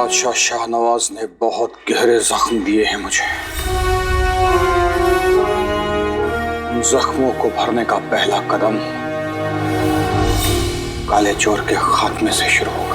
बादशाह शाहनवाज ने बहुत गहरे जख्म दिए हैं मुझे। उन जख्मों को भरने का पहला कदम काले चोर के खात्मे से शुरू होगा।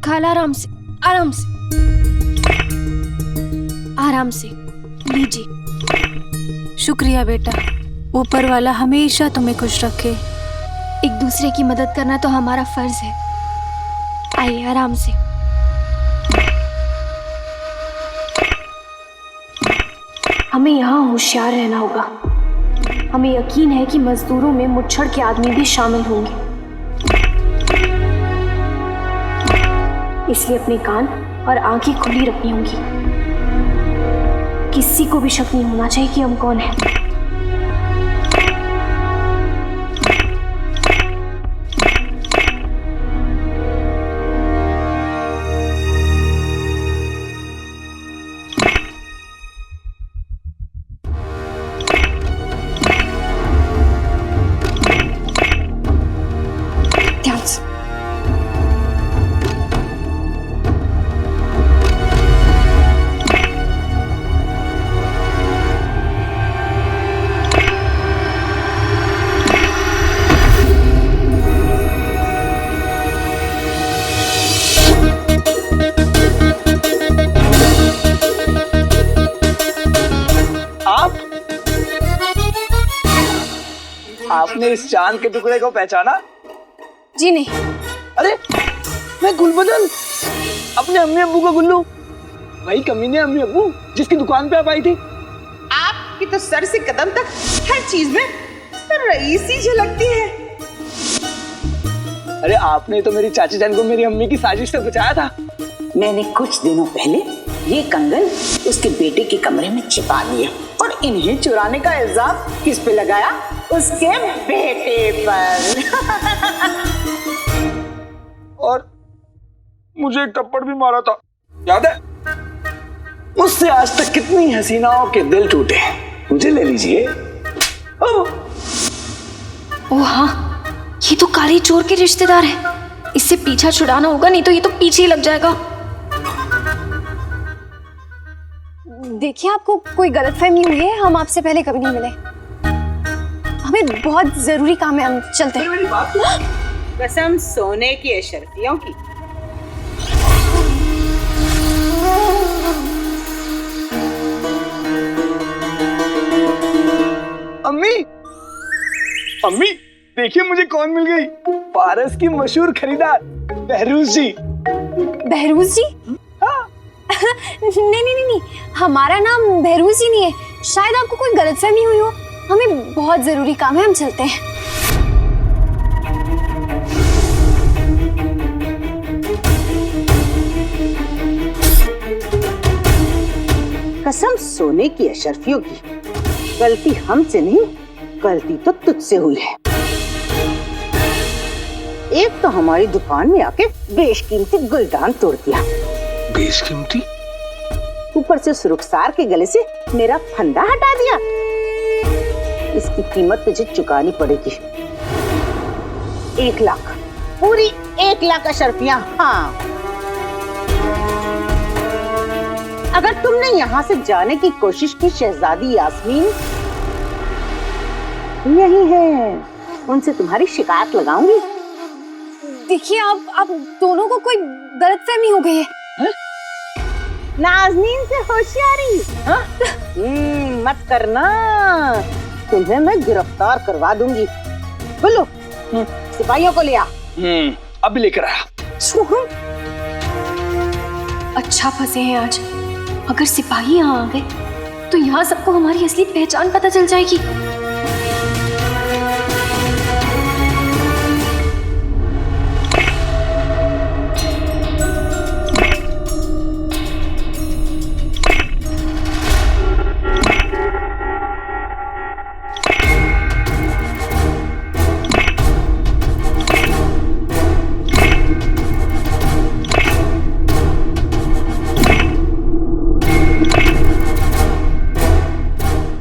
खाला आराम से आराम से लीजिए। शुक्रिया बेटा, ऊपर वाला हमेशा तुम्हें खुश रखे। एक दूसरे की मदद करना तो हमारा फर्ज है। आइए आराम से। हमें यहाँ होशियार रहना होगा। हमें यकीन है कि मजदूरों में मुच्छड़ के आदमी भी शामिल होंगे, इसलिए अपने कान और आंखें खुली रखनी होंगी। किसी को भी शक नहीं होना चाहिए कि हम कौन हैं। ध्यान से। आपने इस चांद के टुकड़े को पहचाना? जी नहीं। अरे मैं गुलबदन, अपने अम्मी अब्बू का गुल्लू, वही कमीने अम्मी अब्बू जिसकी दुकान पे आप आई थी। आपकी तो सर से कदम तक हर चीज में रईसी झलकती है। अरे आपने तो मेरी चाची जान को मेरी अम्मी की साजिश से बचाया था। मैंने कुछ दिनों पहले ये कंगन उसके बेटे के कमरे में छिपा दिया और इन्हें चुराने का इल्जाम किस पे लगाया? उसके बेटे पर। और मुझे एक थप्पड़ भी मारा था, याद है? उससे आज तक कितनी हसीनाओं के दिल टूटे। मुझे ले लीजिए। ओह हाँ, ये तो काली चोर के रिश्तेदार है। इससे पीछा छुड़ाना होगा, नहीं तो ये तो पीछे ही लग जाएगा। देखिए, आपको कोई गलतफहमी हुई है। हम आपसे पहले कभी नहीं मिले। हमें बहुत जरूरी काम है, हम चलते हैं। कसम सोने की अशरफियों की। अम्मी, अम्मी देखिए मुझे कौन मिल गई। पारस की मशहूर खरीदार बहरूज जी। बहरूज जी? हाँ। नहीं, हमारा नाम बहरूज जी नहीं है। शायद आपको कोई गलतफहमी हुई हो। हमें बहुत जरूरी काम है, हम चलते हैं। कसम सोने की अशरफियों की। गलती हमसे नहीं, गलती तो तुझसे हुई है। एक तो हमारी दुकान में आके बेशकीमती गुलदान तोड़ दिया। बेशकीमती? ऊपर से उस रुखसार के गले से मेरा फंदा हटा दिया। इसकी कीमत तुझे चुकानी पड़ेगी। 1 लाख, पूरी 1 लाख अशरफियां। हाँ, अगर तुमने यहाँ से जाने की कोशिश की शहजादी यास्मीन यही है, उनसे तुम्हारी शिकायत लगाऊंगी। देखिए आप दोनों को कोई गलतफहमी हो गई है। नाज़नीन से होशियारी मत करना, तुम्हें मैं गिरफ्तार करवा दूंगी। बोलो, सिपाहियों को ले आ। अभी लेकर आया। अच्छा फंसे हैं आज। अगर सिपाही यहाँ आ गए तो यहाँ सबको हमारी असली पहचान पता चल जाएगी।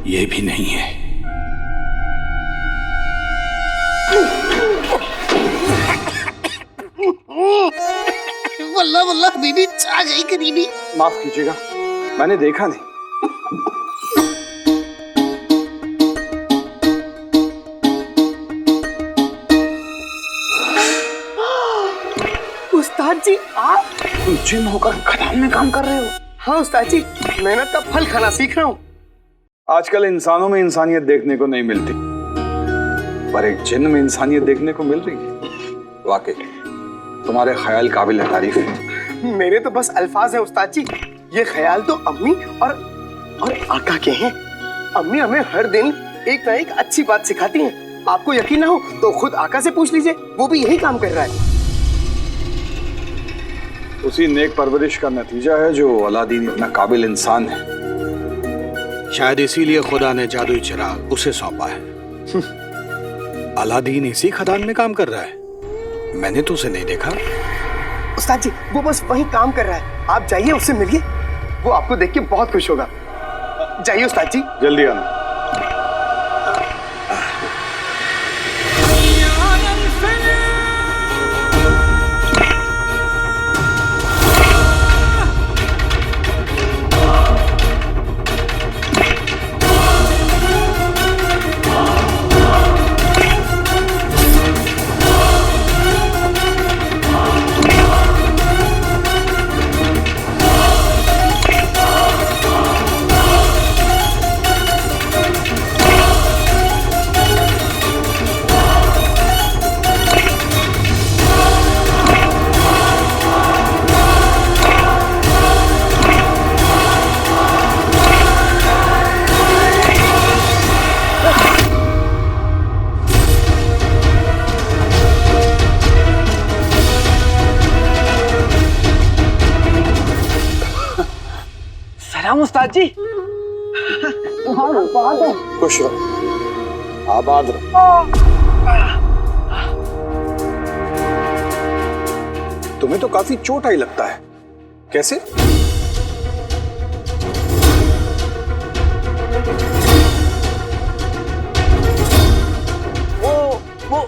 ये भी नहीं है। वल्ला वल्ला बीबी आ गई करीबी। माफ कीजिएगा, मैंने देखा नहीं। उस्ताद जी आप जिम होकर खदान में काम कर रहे हो? हाँ उस्ताद जी, मेहनत का फल खाना सीख रहा हूँ। आजकल इंसानों में इंसानियत देखने को नहीं मिलती, पर एक जिन्न में इंसानियत देखने को मिल रही है। वाकई तुम्हारे ख्याल काबिल तारीफ है। मेरे तो बस अल्फाज है उस्ताद जी। ये ख्याल तो अम्मी और आका के हैं। अम्मी हमें हर दिन एक ना एक अच्छी बात सिखाती हैं। आपको यकीन ना हो तो खुद आका से पूछ लीजिए, वो भी यही काम कर रहा है। उसी नेक परवरिश का नतीजा है जो अलादीन इतना काबिल इंसान है। शायद इसीलिए खुदा ने जादुई चिराग उसे सौंपा है। अलादीन इसी खदान में काम कर रहा है। मैंने तो उसे नहीं देखा। उस्ताद जी वो बस वही काम कर रहा है, आप जाइए उससे मिलिए, वो आपको देख के बहुत खुश होगा। जाइए उस्ताद जी। जल्दी आना। उस्ताद जी खुश रहो, आबाद रहो। तुम्हें तो काफी चोट आई लगता है, कैसे?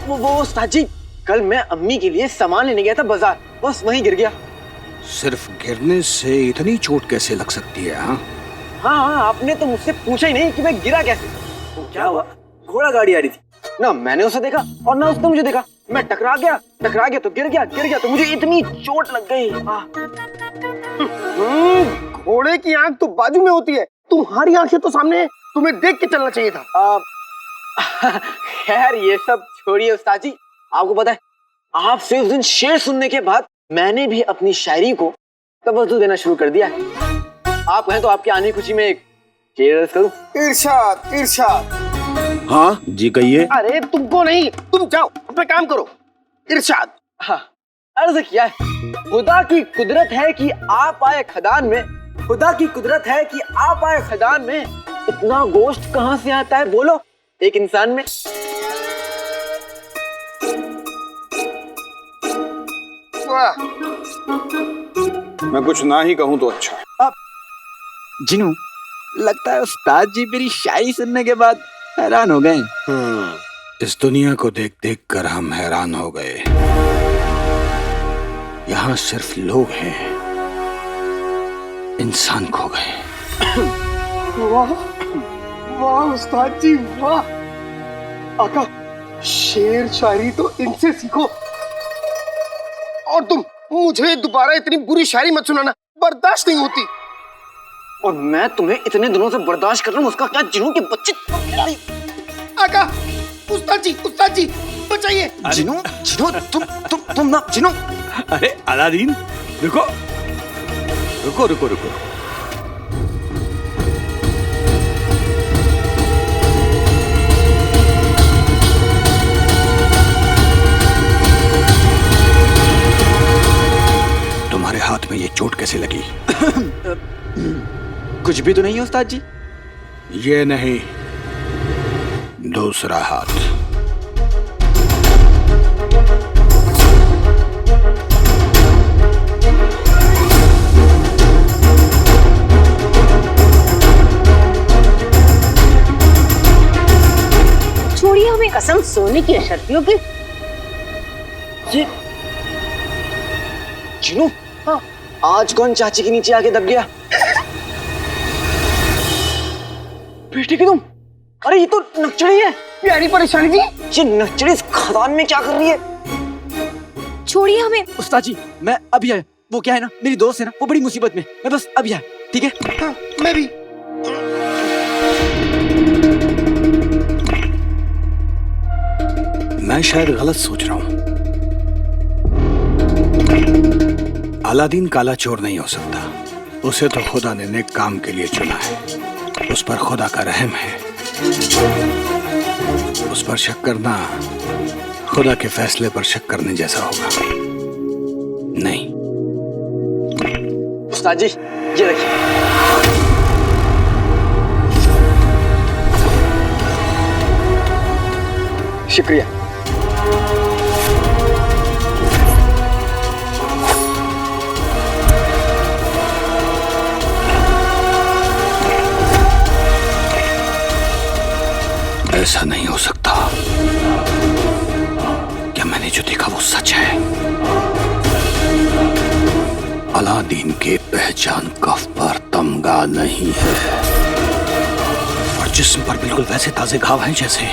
वो उस्ताद जी, कल मैं अम्मी के लिए सामान लेने गया था बाजार, बस वहीं गिर गया। सिर्फ गिरने से इतनी चोट कैसे लग सकती है? हाँ, आपने तो मुझसे पूछा ही नहीं कि मैं गिरा कैसे। तो क्या हुआ? घोड़ा गाड़ी आ रही थी ना, मैंने उसे देखा और ना उसने मुझे देखा। मैं टकरा गया तो गिर गया तो मुझे इतनी चोट लग गई। घोड़े की आंख तो बाजू में होती है, तुम्हारी आंखें तो सामने है, तुम्हें देख के चलना चाहिए था। खैर ये सब छोड़िए उस्ताद जी, आपको पता है आपसे उस दिन शेर सुनने के बाद मैंने भी अपनी शायरी को तवज्जो देना शुरू कर दिया है। आप कहें तो आपकी आने की खुशी में एक शेर अर्ज करूं? इरशाद। हाँ जी कहिए। अरे तुमको नहीं, तुम जाओ अपना काम करो। इरशाद। हाँ, अर्ज किया है, खुदा की कुदरत है कि आप आए खदान में, खुदा की कुदरत है कि आप आए खदान में, इतना गोश्त कहाँ से आता है बोलो एक इंसान में? मैं कुछ ना ही कहूं तो अच्छा है। जिनू, लगता है उस्ताद जी मेरी शायरी सुनने के बाद हैरान हो गए। इस दुनिया को देख देख कर हम हैरान हो गए। यहाँ सिर्फ लोग हैं, इंसान खो गए। वाह वाह उस्ताद जी वाह। आका, शेर शायरी तो इनसे सीखो। और तुम मुझे दोबारा इतनी बुरी शायरी मत सुनाना, बर्दाश्त नहीं होती। और मैं तुम्हें इतने दिनों से बर्दाश्त कर रहा हूँ, उसका क्या जिनू के बच्चे। आका, उस्ताद जी बचाइए। जिनू जिनू तुम ना जिनू। अरे अलादीन, रुको रुको रुको रुको। तुम्हारे हाथ में ये चोट कैसे लगी? कुछ भी तो नहीं है उस्ताद जी। ये नहीं, दूसरा हाथ। छोड़िए हमें, कसम सोने की अशर्फियों की। जिनू, हाँ, आज कौन चाची के नीचे आके दब गया? बेटी की तुम? अरे ये तो नक्चड़ी है। प्यारी परेशानी जी, ये नक्चड़ी इस खदान में क्या कर रही है? छोड़िए हमें। उस्ताद जी मैं अभी आया। वो क्या है ना, मेरी दोस्त है ना, वो बड़ी मुसीबत में, मैं बस अभी आया, ठीक है? हाँ, मैं भी। मैं शायद गलत सोच रहा हूं। अलादीन काला चोर नहीं हो सकता। उसे तो खुदा ने नेक काम के लिए चुना है। उस पर खुदा का रहम है। उस पर शक करना खुदा के फैसले पर शक करने जैसा होगा। नहीं। उस्ताद जी ये देखिए। शुक्रिया। ऐसा नहीं हो सकता। क्या मैंने जो देखा वो सच है? अलादीन के पहचान कफ पर तमगा नहीं है और जिस्म पर बिल्कुल वैसे ताजे घाव हैं जैसे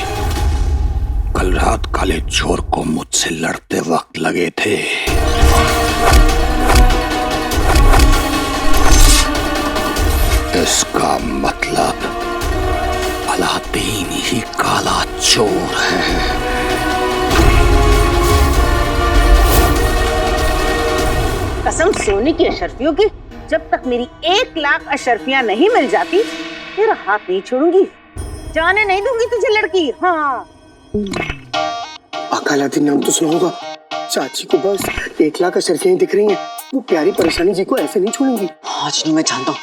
कल रात काले चोर को मुझसे लड़ते वक्त लगे थे। इसका मतलब अलादीन ही काला चोर है। कसम सोने की अशर्फियों की, जब तक मेरी 1 लाख अशर्फियां नहीं मिल जाती तेरा हाथ नहीं छोड़ूंगी, जाने नहीं दूंगी तुझे लड़की। हाँ आका, अलादीन नाम तो सुना होगा। चाची को बस 1 लाख अशर्फियां दिख रही हैं। वो प्यारी परेशानी जी को ऐसे नहीं छोड़ेंगी। हाँ जिनू मैं जानता हूँ,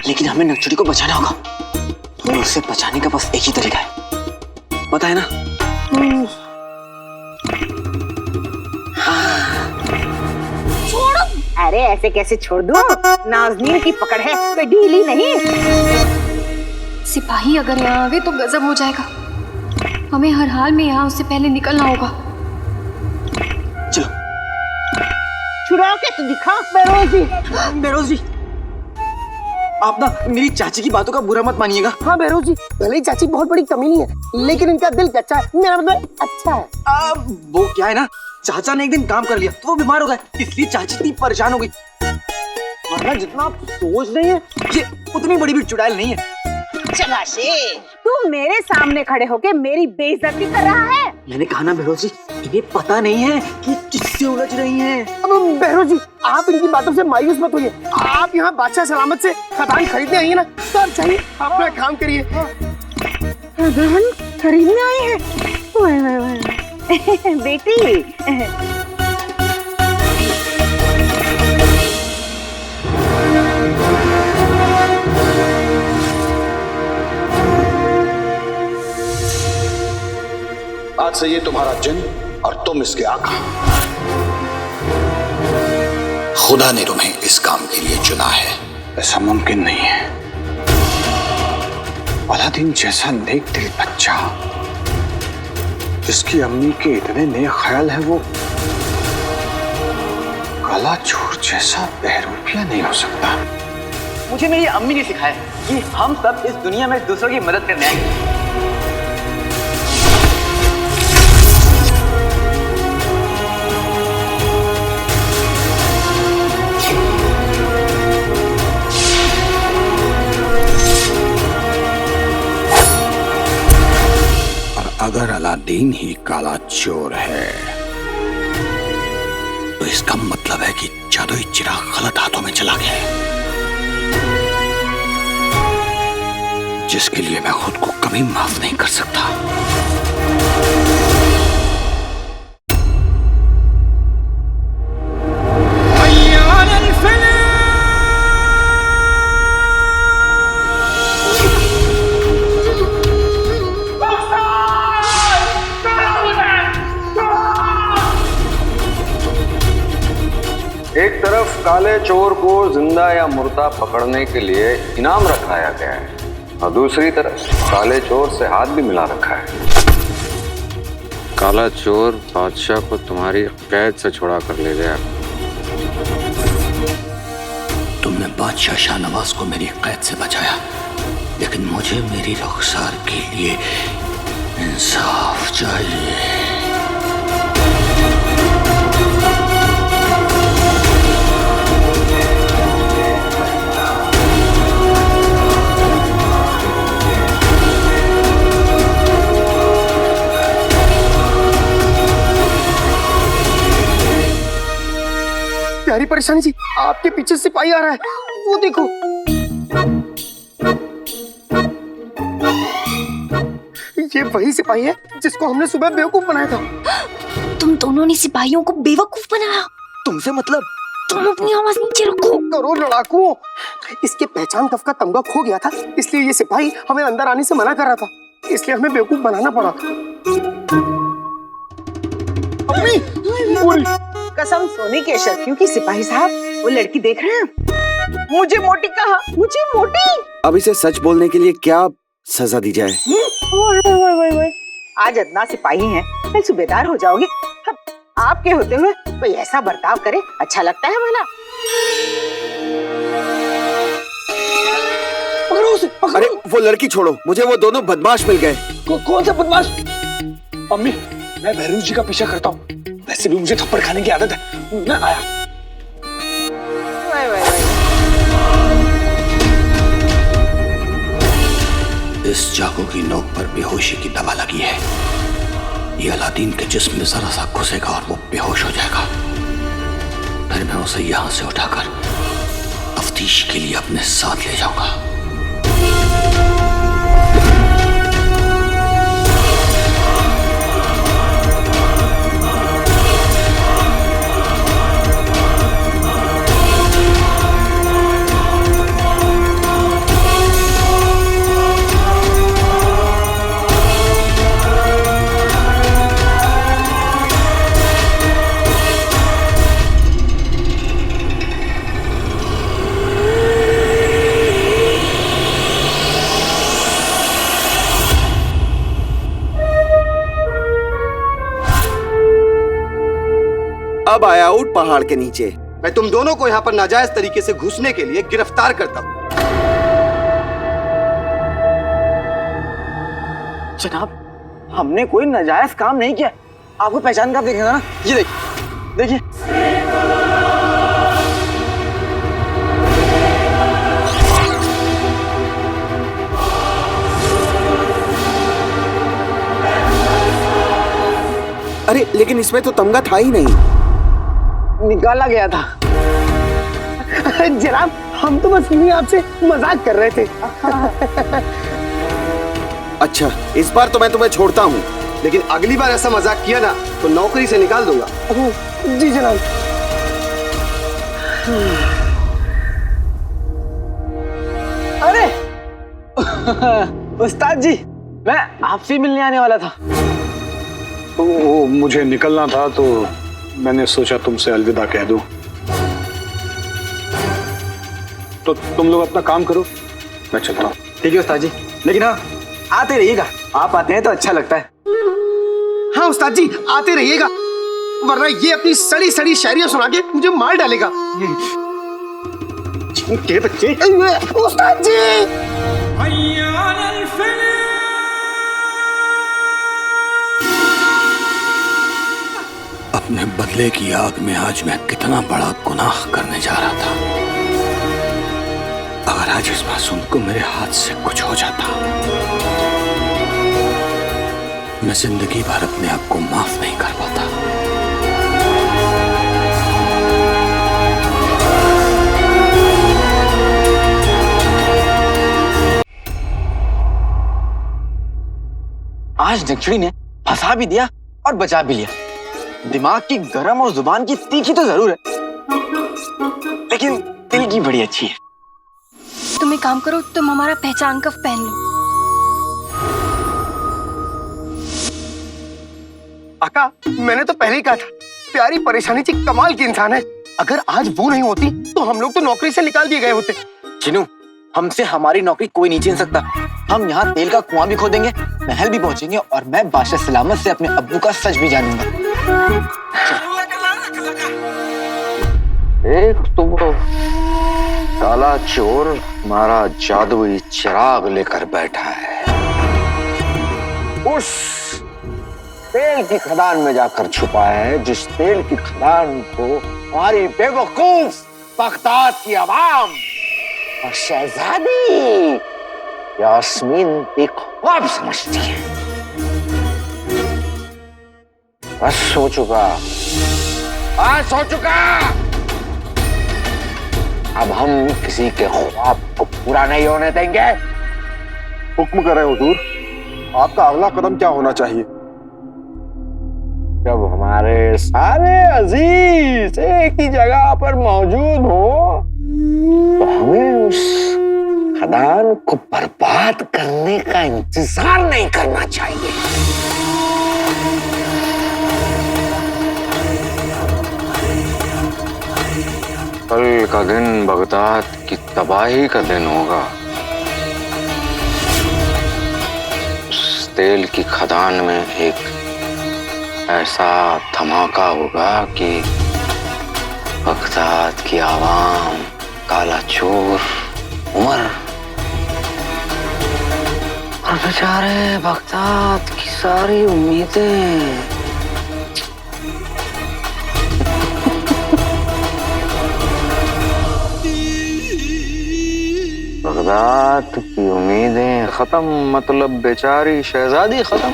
लेकिन हमें नक्चड़ी को बचाना होगा। और उसे बचाने का बस एक ही तरीका है, पता है ना? छोड़ो। अरे ऐसे कैसे छोड़ दूं? नाज़नीन की पकड़ है, कोई ढीली नहीं। सिपाही अगर यहाँ आवे तो गजब हो जाएगा। हमें हर हाल में यहाँ उससे पहले निकलना होगा। चलो। छुड़ा के तो दिखा। बेरोजी, बेरोजी, आप ना मेरी चाची की बातों का बुरा मत मानिएगा। हाँ बहरोज जी, भले ही चाची बहुत बड़ी कमीनी है, लेकिन इनका दिल अच्छा है। मेरा मतलब अच्छा है। वो क्या है ना, चाचा ने एक दिन काम कर लिया तो वो बीमार हो गए, इसलिए चाची इतनी परेशान हो गई। वरना जितना आप सोच रहे हैं ये उतनी बड़ी भी चुड़ैल नहीं है। शाबाशी, तू मेरे सामने खड़े होके मेरी बेइज्जती कर रहा है। मैंने कहा ना बहरोज जी, इन्हें पता नहीं है कि किससे उलझ रही हैं। अब बहरोज जी, आप इनकी बातों से मायूस मत होइए। आप यहाँ बादशाह सलामत से खदान खरीदने आई है ना, तो आप चाहिए अपना काम करिए। खदान खरीदने आई है बेटी। आज से ये तुम्हारा जिन और तुम इसके आका। खुदा ने तुम्हें इस काम के लिए चुना है। ऐसा मुमकिन नहीं है। अलादीन जैसा नेक दिल बच्चा, जिसकी अम्मी के इतने नेक ख्याल हैं, वो काला चोर जैसा बहरूपिया नहीं हो सकता। मुझे मेरी अम्मी ने सिखाया कि हम सब इस दुनिया में दूसरों की मदद करने आए। अगर अलादीन ही काला चोर है तो इसका मतलब है कि जादुई चिराग गलत हाथों में चला गया है, जिसके लिए मैं खुद को कभी माफ नहीं कर सकता। एक तरफ काले चोर को जिंदा या मुर्दा पकड़ने के लिए इनाम रखाया गया है और दूसरी तरफ काले चोर से हाथ भी मिला रखा है। काला चोर बादशाह को तुम्हारी कैद से छुड़ा कर ले गया। तुमने बादशाह शाहनवाज को मेरी कैद से बचाया, लेकिन मुझे मेरी रुखसार के लिए इंसाफ चाहिए। प्यारी परेशानी जी, आपके पीछे सिपाही आ रहा है, वो देखो। ये वही सिपाही है जिसको हमने सुबह बेवकूफ बनाया था। तुम दोनों ने सिपाहियों को बेवकूफ बनाया। तुमसे मतलब? तुम अपनी आवाज नीचे रखो। करो लड़ाकू, इसके पहचान कफ का तमगा खो गया था, इसलिए ये सिपाही हमें अंदर आने से मना कर रहा था, इसलिए हमें बेवकूफ बनाना पड़ा। कसम सोने के शर्फियों की सिपाही साहब, वो लड़की देख रहे हैं? मुझे मोटी कहा, मुझे मोटी। अब इसे सच बोलने के लिए क्या सजा दी जाए? आज अदना सिपाही हैं, कल सूबेदार हो जाओगे। अब आपके होते हुए कोई ऐसा बर्ताव करे, अच्छा लगता है भला? अरे वो लड़की छोड़ो, मुझे वो दोनों बदमाश मिल गए। कौन सा बदमाश? अम्मी, मैं भैरू जी का पीछा करता हूँ, वैसे भी मुझे थप्पड़ खाने की आदत है। मैं आया। इस चाकू की नोक पर बेहोशी की दवा लगी है। ये अलादीन के जिस्म में जरा सा घुसेगा और वो बेहोश हो जाएगा। फिर मैं उसे यहां से उठाकर तफ्तीश के लिए अपने साथ ले जाऊंगा। अब आया आउट पहाड़ के नीचे। मैं तुम दोनों को यहाँ पर नाजायज तरीके से घुसने के लिए गिरफ्तार करता हूँ। जनाब, हमने कोई नाजायज काम नहीं किया। आपको पहचान का देखेगा ना, ये देखिए, देखिए। अरे लेकिन इसमें तो तमगा था ही नहीं। निकाला गया था। जनाब, हम तो बस यूं ही आपसे मजाक कर रहे थे। अच्छा, इस बार तो मैं तुम्हें छोड़ता हूँ, लेकिन अगली बार ऐसा मजाक किया ना तो नौकरी से निकाल दूंगा। जी जनाब। अरे उस्ताद जी, मैं आपसे मिलने आने वाला था। वो मुझे निकलना था तो मैंने सोचा तुमसे अलविदा कह दूं। तो तुम लोग अपना काम करो, मैं चलता हूँ। ठीक है उस्ताद जी, लेकिन हाँ, आते रहिएगा। आप आते हैं तो अच्छा लगता है। हाँ उस्ताद जी, आते रहिएगा। वरना ये अपनी सड़ी सड़ी शायरियां सुना के मुझे मार डालेगा। के बच्चे उस्ताद जी। अपने बदले की आग में आज मैं कितना बड़ा गुनाह करने जा रहा था। अगर आज इस मासूम को मेरे हाथ से कुछ हो जाता, मैं जिंदगी भर अपने आप को माफ नहीं कर पाता। आज नक्शड़ी ने फंसा भी दिया और बचा भी लिया। दिमाग की गरम और जुबान की तीखी तो जरूर है, लेकिन दिल की बड़ी अच्छी है। तुम एक काम करो, तुम हमारा पहचान कफ पहन लो। आका, मैंने तो पहले ही कहा था, प्यारी परेशानी जी कमाल की इंसान है। अगर आज वो नहीं होती तो हम लोग तो नौकरी से निकाल दिए गए होते। चिनू, हमसे हमारी नौकरी कोई नहीं छीन सकता। हम यहाँ तेल का कुआं भी खोदेंगे, महल भी पहुंचेंगे और मैं बादशाह सलामत से अपने अब्बू का सच भी जानूंगा। एक तो वो काला चोर हमारा जादुई चिराग लेकर बैठा है, उस तेल की खदान में जाकर छुपा है, जिस तेल की खदान को हमारी बेवकूफ बगदाद की आवाम और शहजादी यास्मीन बेख्वाब समझती है। बस हो चुका, आज हो चुका। अब हम किसी के ख्वाब को पूरा नहीं होने देंगे। हुक्म करें हुजूर, आपका अगला कदम क्या होना चाहिए? जब हमारे सारे अजीज एक ही जगह पर मौजूद हो तो हमें उस खदान को बर्बाद करने का इंतजार नहीं करना चाहिए। कल का दिन बगदाद की तबाही का दिन होगा। उस तेल की खदान में एक ऐसा धमाका होगा कि बगदाद की आवाम, काला चोर, उमर और बेचारे बगदाद की सारी उम्मीदें बगदाद की उम्मीदें खत्म, मतलब बेचारी शहजादी खत्म।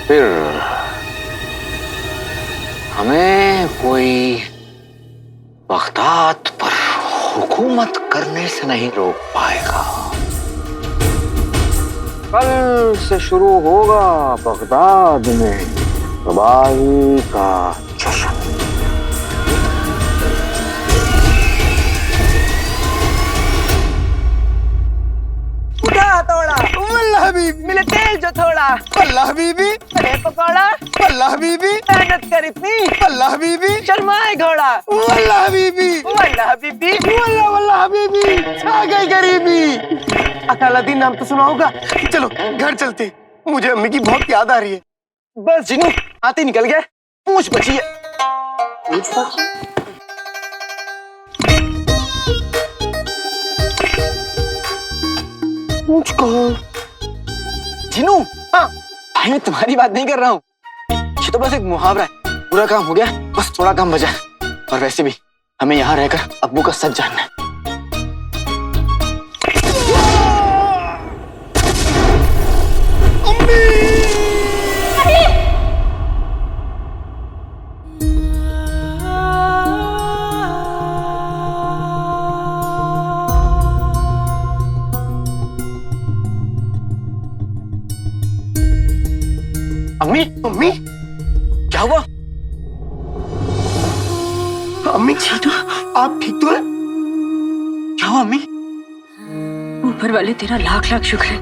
फिर हमें कोई बगदाद पर हुकूमत करने से नहीं रोक पाएगा। कल से शुरू होगा बगदाद में तबाही का जश्न। थोड़ा वल्लाह हबीबी, मिले तेल जो थोड़ा वल्लाह हबीबी, अरे पकौड़ा वल्लाह हबीबी, मेहनत कर इतनी वल्लाह हबीबी, शर्माए घोड़ा वल्लाह हबीबी, वल्लाह हबीबी, वल्लाह वल्लाह हबीबी, छा गई गरीबी। अकालादीन नाम तो सुना होगा। चलो घर चलते, मुझे अम्मी की बहुत याद आ रही है। बस जिनू, आते निकल गए, पूछ बची है। पूछ कहो जिनू। हाँ भाई, मैं तुम्हारी बात नहीं कर रहा हूँ, ये तो बस एक मुहावरा है। पूरा काम हो गया, बस थोड़ा काम बचा। और वैसे भी हमें यहाँ रहकर अब्बू का सच जानना है। अम्मी, अम्मी, क्या हुआ? अम्मी जीना, आप ठीक तो हैं? क्या हुआ अम्मी? ऊपर वाले तेरा लाख लाख शुक्र है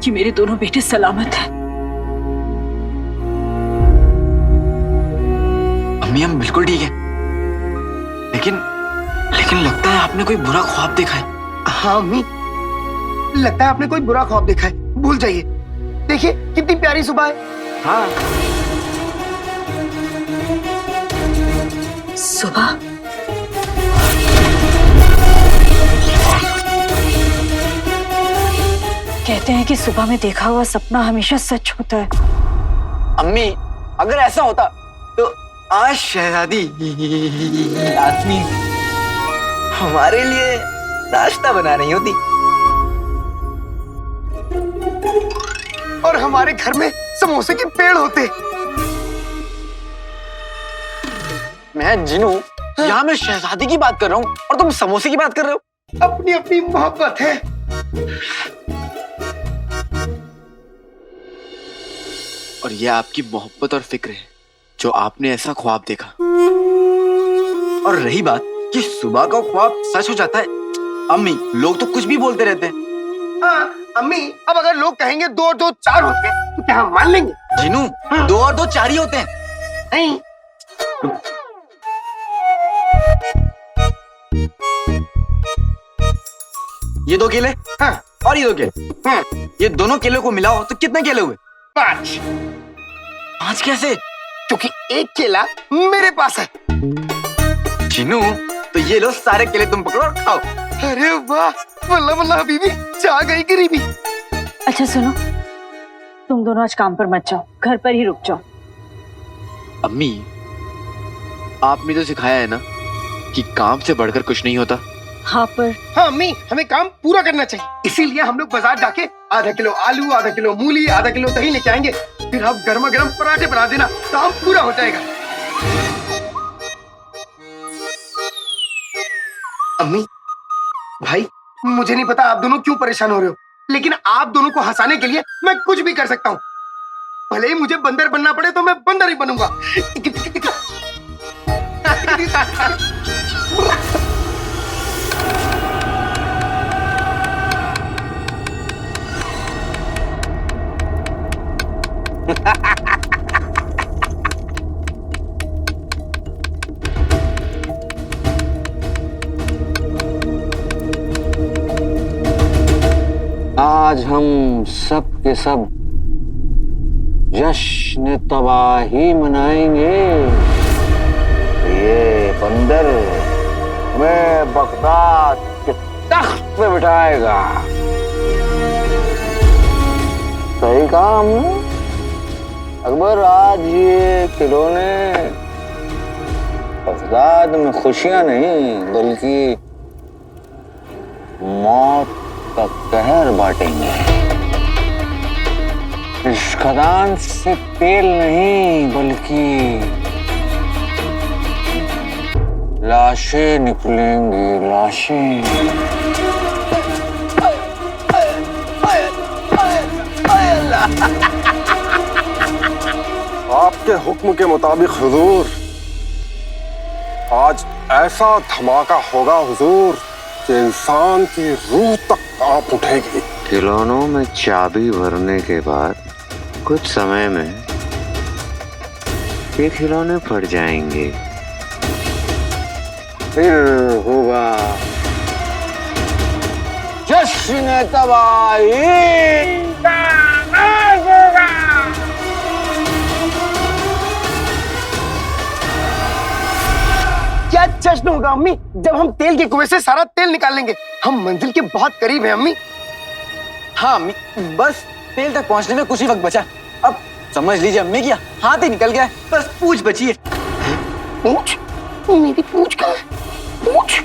कि मेरे दोनों बेटे सलामत हैं। अम्मी हम बिल्कुल ठीक है, लेकिन लगता है आपने कोई बुरा ख्वाब देखा है। हाँ अम्मी, लगता है आपने कोई बुरा ख्वाब देखा है। भूल जाइए, देखिए कितनी प्यारी सुबह है। हाँ सुबह कहते हैं कि सुबह में देखा हुआ सपना हमेशा सच होता है। अम्मी, अगर ऐसा होता तो आज शहजादी यास्मीन हमारे लिए नाश्ता बना रही होती और हमारे घर में समोसे के पेड़ होते। मैं जिनू, यहाँ मैं शहजादी की बात कर रहा हूँ और तुम समोसे की बात कर रहे हो। अपनी अपनी मोहब्बत है। और यह आपकी मोहब्बत और फिक्र है जो आपने ऐसा ख्वाब देखा। और रही बात कि सुबह का ख्वाब सच हो जाता है, अम्मी लोग तो कुछ भी बोलते रहते हैं। हाँ अम्मी, अब अगर लोग कहेंगे 2 और 2 4 होते हैं तो क्या हम मान लेंगे? जिनू, 2 और 2 4 ही होते हैं। नहीं, ये 2 केले, हाँ, और ये 2 केले, हाँ, ये दोनों केले को मिलाओ तो कितने केले हुए? 5। 5 कैसे? क्योंकि एक केला मेरे पास है। जिनू, तो ये लो सारे केले तुम पकड़ो और खाओ। अरे वाह, वल्ला वल्ला हबीबी, जा गई गरीबी। अच्छा सुनो, तुम दोनों आज काम पर मत जाओ, घर पर ही रुक जाओ। अम्मी, आपने तो सिखाया है ना कि काम से बढ़कर कुछ नहीं होता। हाँ पर हाँ अम्मी, हमें काम पूरा करना चाहिए, इसीलिए हम लोग बाजार जाके आधा किलो आलू, आधा किलो मूली, आधा किलो दही लेके आएंगे। फिर आप गर्मा गर्म पराठे बना देना, काम पूरा हो जाएगा। अम्मी, भाई, मुझे नहीं पता आप दोनों क्यों परेशान हो रहे हो, लेकिन आप दोनों को हंसाने के लिए मैं कुछ भी कर सकता हूँ। भले ही मुझे बंदर बनना पड़े तो मैं बंदर ही बनूंगा। आज हम सब के सब जश्न तबाही मनाएंगे। ये बंदर हमें बगदाद के तख्त पे बिठाएगा। सही कहा हमने अकबर, आज ये खिलौने बगदाद में खुशियां नहीं बल्कि मौत का कहर बांटेंगे। इस खदान से तेल नहीं बल्कि लाशें निकलेंगी, लाशें। आपके हुक्म के मुताबिक हुजूर, आज ऐसा धमाका होगा हुजूर कि इंसान की रूह तक कांप उठेगी। खिलौनों में चाबी भरने के बाद कुछ समय में ये खिलौने फट जाएंगे, फिर होगा जश्न तबाही का आगाज होगा। क्या जश्न होगा अम्मी, जब हम तेल के कुएं से सारा तेल निकाल लेंगे। हम मंजिल के बहुत करीब हैं अम्मी। हाँ अम्मी, बस तेल तक पहुंचने में कुछ ही वक्त बचा। अब समझ लीजिए अम्मी की हाथ ही निकल गया है, बस पूंछ बची है। पूंछ? मेरी पूंछ कहाँ है? पूंछ?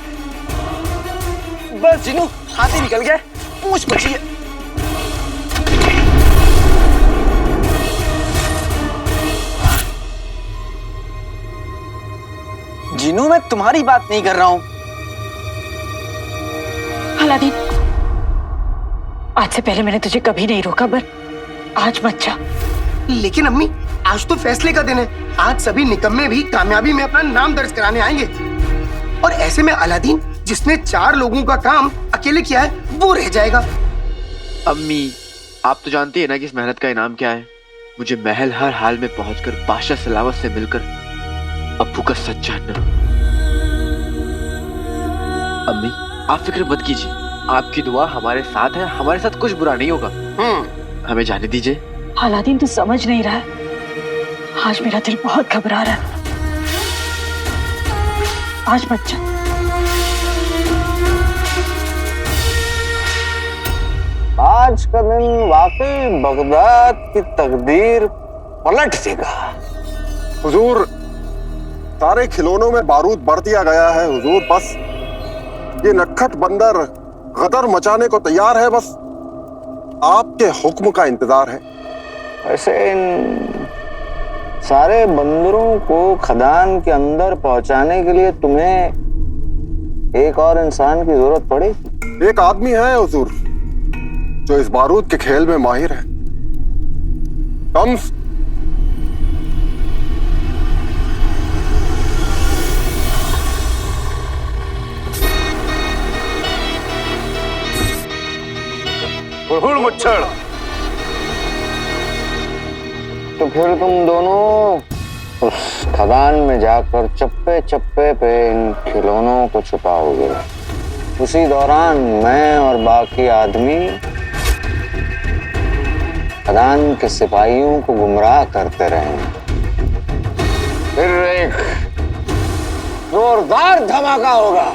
बस जिनू, हाथ ही निकल गया है, पूंछ बची है। जिनू, मैं तुम्हारी बात नहीं कर रहा हूं। अलादीन, आज से पहले मैंने तुझे कभी नहीं रोका, पर आज मत जा। लेकिन अम्मी, आज तो फैसले का दिन है। आज सभी निकम्मे भी कामयाबी में अपना नाम दर्ज कराने आएंगे, और ऐसे में अलादीन, जिसने 4 लोगों का काम अकेले किया है, वो रह जाएगा। अम्मी, आप तो जानती है ना कि इस मेहनत का इनाम क्या है। मुझे महल हर हाल में पहुंचकर बादशाह सलावत से मिलकर अब्बू का सच जानना। अम्मी, आप फिक्र मत कीजिए, आपकी दुआ हमारे साथ है, हमारे साथ कुछ बुरा नहीं होगा। हमें जाने दीजिए। अलादीन, तू समझ नहीं रहा है, आज मेरा दिल बहुत घबरा रहा है। आज मत जा। आज का दिन वाकई बगदाद की तकदीर पलट देगा। हुजूर, सारे खिलौनों में बारूद भर दिया गया है हुजूर। बस ये नटखट बंदर गदर मचाने को तैयार है। बस आपके हुक्म का इंतजार है। वैसे इन सारे बंदरों को खदान के अंदर पहुंचाने के लिए तुम्हें एक और इंसान की जरूरत पड़ेगी। एक आदमी है हुजूर जो इस बारूद के खेल में माहिर है। कंस, हुड़ मुच्छड़। तो फिर तुम दोनों उस खदान में जाकर चप्पे चप्पे पे इन खिलौनों को छुपाओगे। उसी दौरान मैं और बाकी आदमी खदान के सिपाहियों को गुमराह करते रहेंगे। फिर एक जोरदार धमाका होगा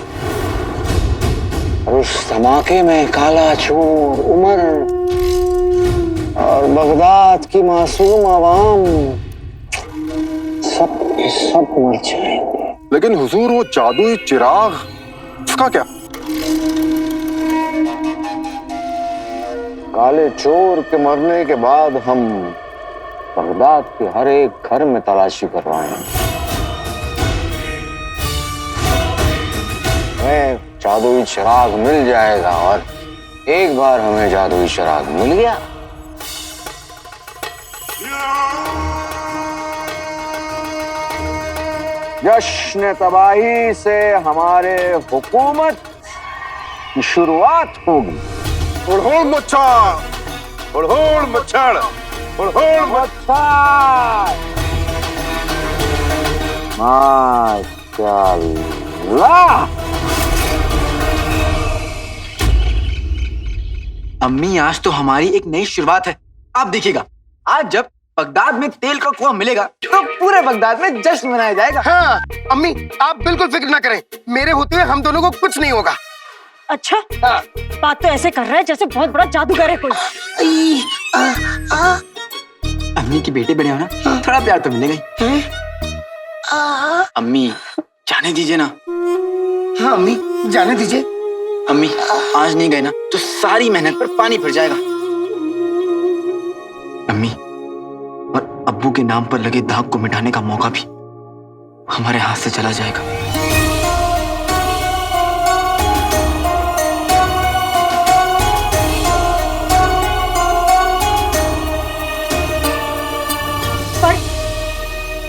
और उस धमाके में काला चोर, उमर और बगदाद की मासूम आवाम सब मर जाएंगे। लेकिन हुजूर वो जादुई चिराग, उसका क्या? काले चोर के मरने के बाद हम बगदाद के हर एक घर में तलाशी करवाएंगे। हमें जादुई चिराग मिल जाएगा और एक बार हमें जादुई चिराग मिल गया, जश्न तबाही से हमारे हुकूमत की शुरुआत होगी। हुड़ मुच्छड़, हुड़ मुच्छड़, हुड़ मुच्छड़। माशाअल्लाह। अम्मी, आज तो हमारी एक नई शुरुआत है। आप देखिएगा, आज जब बगदाद में तेल का कुआं मिलेगा तो पूरे बगदाद में जश्न मनाया जाएगा। हाँ अम्मी, आप बिल्कुल फिक्र ना करें, मेरे होते हुए हम दोनों को कुछ नहीं होगा। अच्छा, बात तो ऐसे कर रहा है जैसे बहुत बड़ा जादूगर है कोई। अम्मी के बेटे बड़े हो ना, थोड़ा प्यार तो मिलेगा ही। अम्मी, जाने दीजिए ना। हाँ अम्मी, जाने दीजिए। अम्मी, आज नहीं गए ना तो सारी मेहनत पर पानी फिर जाएगा। अम्मी, और अब्बू के नाम पर लगे दाग को मिटाने का मौका भी हमारे हाथ से चला जाएगा।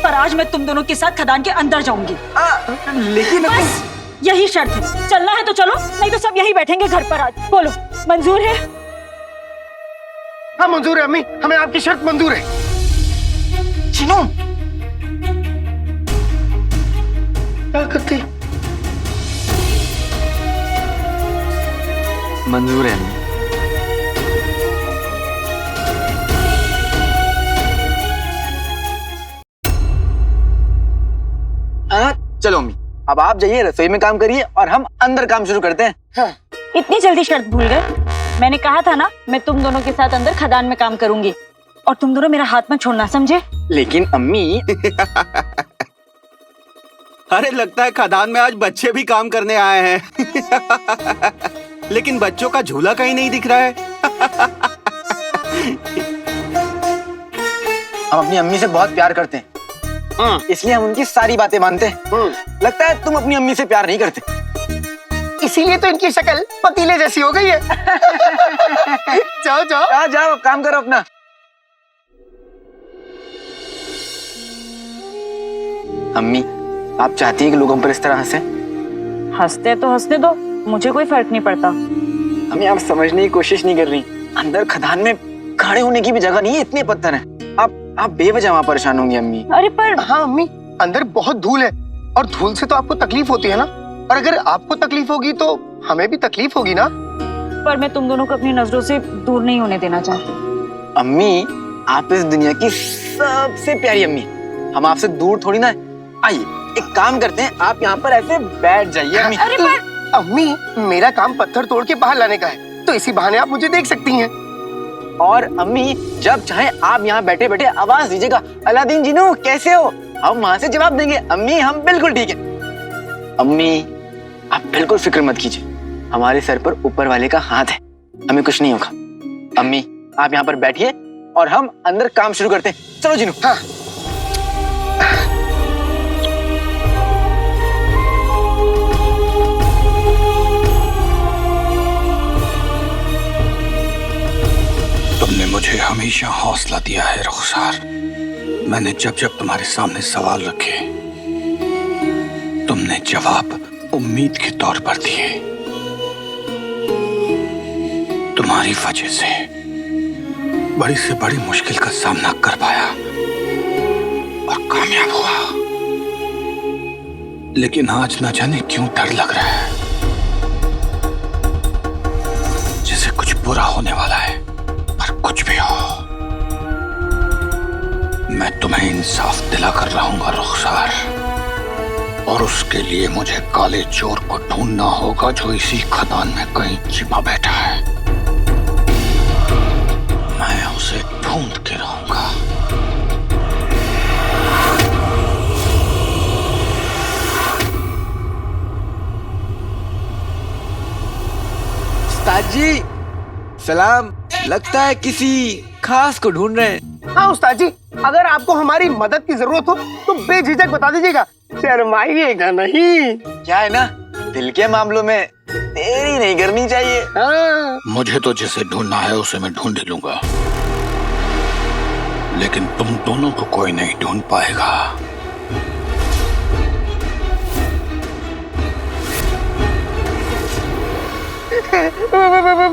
पर आज मैं तुम दोनों के साथ खदान के अंदर जाऊंगी। लेकिन बस यही शर्त है। चलना है तो चलो, नहीं तो सब यहीं बैठेंगे घर पर। आज बोलो, मंजूर है? हाँ मंजूर है अम्मी, हमें आपकी शर्त मंजूर है। चिनो, क्या करते? मंजूर है अम्मी। चलो अम्मी, अब आप जाइए रसोई में काम करिए और हम अंदर काम शुरू करते हैं। हाँ। इतनी जल्दी शर्त भूल गए? मैंने कहा था ना, मैं तुम दोनों के साथ अंदर खदान में काम करूंगी और तुम दोनों मेरा हाथ मत छोड़ना, समझे? लेकिन अम्मी अरे लगता है खदान में आज बच्चे भी काम करने आए हैं। लेकिन बच्चों का झूला कहीं नहीं दिख रहा है। हम अपनी अम्मी से बहुत प्यार करते हैं, इसलिए हम उनकी सारी बातें मानते हैं। लगता है तुम अपनी अम्मी से प्यार नहीं करते, इसीलिए तो इनकी शक्ल पतीले जैसी हो गई है। जाओ जाओ जाओ काम करो अपना। अम्मी, आप चाहती हैं कि लोग हम पर इस तरह हंसे? हंसते तो हंसने दो, मुझे कोई फर्क नहीं पड़ता। अम्मी, आप समझने की कोशिश नहीं कर रही। अंदर खदान में खड़े होने की भी जगह नहीं है, इतने पत्थर हैं। आप बेवजह वहां परेशान होंगी अम्मी। अरे पर हाँ अम्मी, अंदर बहुत धूल है और धूल से तो आपको तकलीफ होती है ना, और अगर आपको तकलीफ होगी तो हमें भी तकलीफ होगी ना। पर मैं तुम दोनों को अपनी नजरों से दूर नहीं होने देना चाहती। अम्मी, आप इस दुनिया की सबसे प्यारी अम्मी, हम आपसे दूर थोड़ी ना। आइए एक काम करते हैं, आप यहाँ पर ऐसे बैठ जाइए अम्मी। अरे पर अम्मी, मेरा काम पत्थर तोड़ के बाहर लाने का है, तो इसी बहाने आप मुझे देख सकती हैं। और अम्मी जब चाहे आप यहाँ बैठे बैठे आवाज दीजिएगा, अलादीन जीनू कैसे हो, हम वहाँ से जवाब देंगे। अम्मी हम बिल्कुल ठीक है। अम्मी आप बिल्कुल फिक्र मत कीजिए, हमारे सर पर ऊपर वाले का हाथ है, हमें कुछ नहीं होगा। अम्मी आप यहाँ पर बैठिए और हम अंदर काम शुरू करते हैं। चलो जीनू। हाँ। तुमने मुझे हमेशा हौसला दिया है रुखसार। मैंने जब जब तुम्हारे सामने सवाल रखे, तुमने जवाब उम्मीद के तौर पर दिए। तुम्हारी वजह से बड़ी से बड़ी मुश्किल का सामना कर पाया और कामयाब हुआ। लेकिन आज न जाने क्यों डर लग रहा है, जैसे कुछ बुरा होने वाला है। पर कुछ भी हो, मैं तुम्हें इंसाफ दिलाकर रहूंगा रुखसार, और उसके लिए मुझे काले चोर को ढूंढना होगा जो इसी खदान में कहीं छिपा बैठा है। मैं उसे ढूंढ के रहूंगा। उस्ताद जी सलाम, लगता है किसी खास को ढूंढ रहे हैं। हाँ उस्ताद जी, अगर आपको हमारी मदद की जरूरत हो तो बेझिझक बता दीजिएगा, शर्माइएगा नहीं। क्या है ना, दिल के मामलों में देरी नहीं करनी चाहिए। हाँ। मुझे तो जिसे ढूंढना है उसे मैं ढूंढ ही लूंगा, लेकिन तुम दोनों को कोई नहीं ढूंढ पाएगा।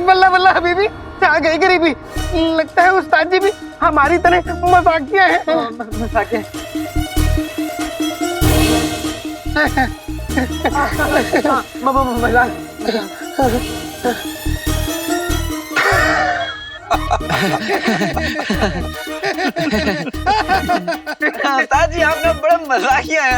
बल्ला बल्ला हबीबी, कहाँ गई गरीबी। लगता है उस्ताद जी भी हमारी तरह मजाकिया है। मजाकिया। उस्ताद जी आपने बड़ा मजाकिया है।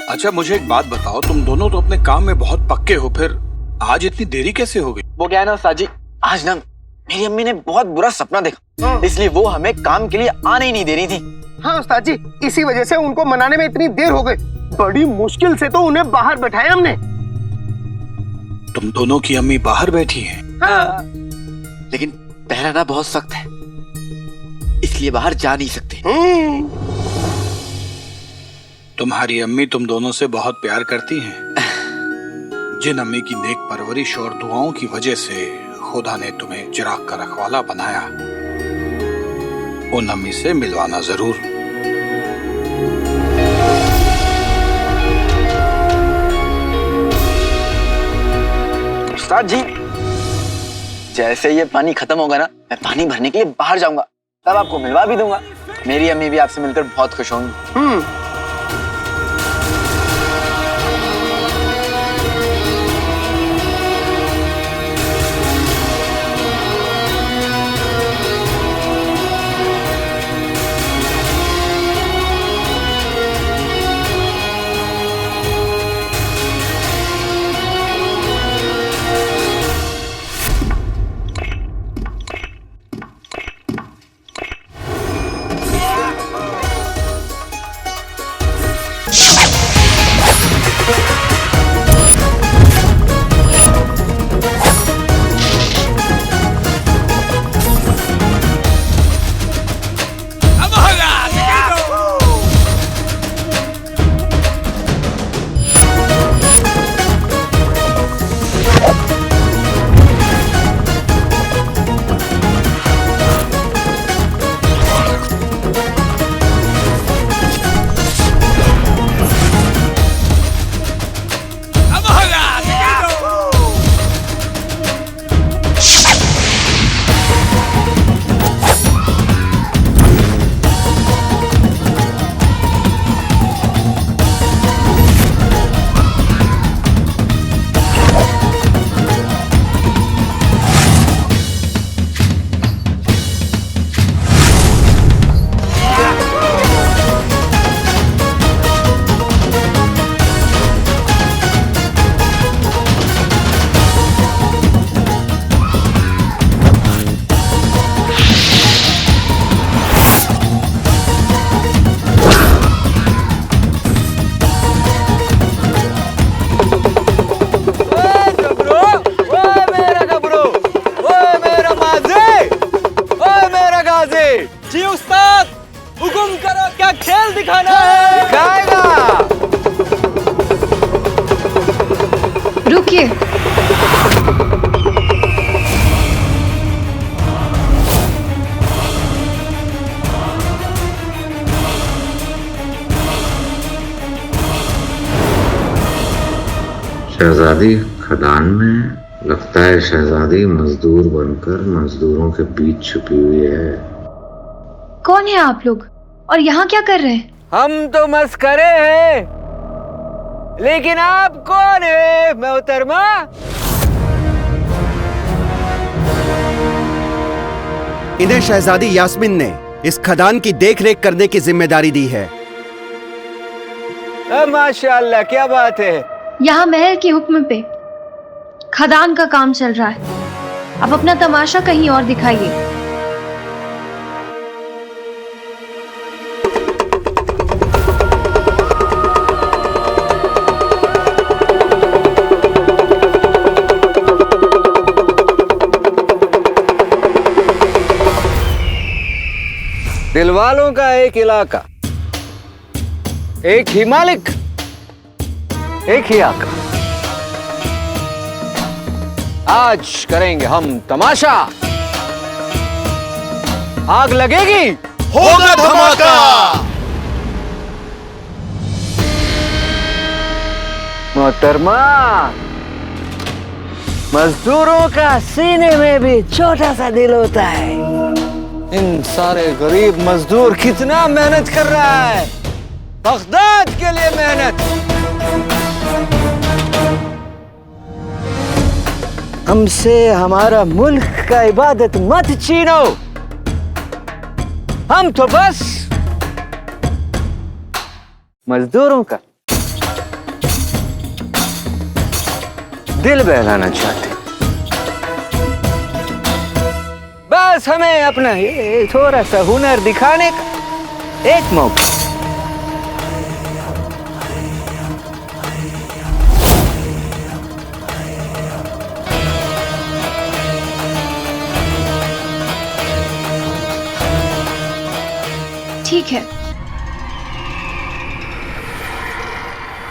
अच्छा मुझे एक बात बताओ, तुम दोनों तो अपने काम में बहुत पक्के हो, फिर आज इतनी देरी कैसे हो गई? वो क्या है ना उस्ताद जी, आज ना मेरी अम्मी ने बहुत बुरा सपना देखा, इसलिए वो हमें काम के लिए आने ही नहीं दे रही थी। हाँ उस्ताद जी, इसी वजह से उनको मनाने में इतनी देर हो गई। बड़ी मुश्किल से तो उन्हें बाहर बैठाया हमने। तुम दोनों की अम्मी बाहर बैठी है? हाँ। लेकिन पहराना बहुत सख्त है, इसलिए बाहर जा नहीं सकते। तुम्हारी अम्मी तुम दोनों से बहुत प्यार करती हैं। जिन अम्मी की नेक परवरिश और दुआओं की वजह से खुदा ने तुम्हें चिराग का रखवाला बनाया, उन अम्मी से मिलवाना जरूर। उस्ताद जी जैसे ये पानी खत्म होगा ना, मैं पानी भरने के लिए बाहर जाऊंगा, तब आपको मिलवा भी दूंगा। मेरी अम्मी भी आपसे मिलकर बहुत खुश होंगी। दिखाना है। दिखाएगा। रुकिए, शहजादी खदान में, लगता है शहजादी मजदूर बनकर मजदूरों के बीच छुपी हुई है। कौन है आप लोग और यहाँ क्या कर रहे हैं? हम तो मस्करे हैं, लेकिन आप कौन है मोहतरमा? इन्हें शहजादी यास्मीन ने इस खदान की देखरेख करने की जिम्मेदारी दी है। माशाअल्लाह, क्या बात है। यहाँ महल के हुक्म पे खदान का काम चल रहा है। अब अपना तमाशा कहीं और दिखाइए। दिलवालों का एक इलाका, एक ही मालिक, एक ही आका। आज करेंगे हम तमाशा। आग लगेगी, होगा धमाका। मोहतरमा, मजदूरों का सीने में भी छोटा सा दिल होता है। इन सारे गरीब मजदूर कितना मेहनत कर रहा है, बगदाद के लिए मेहनत। हमसे हमारा मुल्क का इबादत मत छीनो। हम तो बस मजदूरों का दिल बहलाना चाहते। बस हमें अपना ये थोड़ा सा हुनर दिखाने का एक मौका। ठीक है,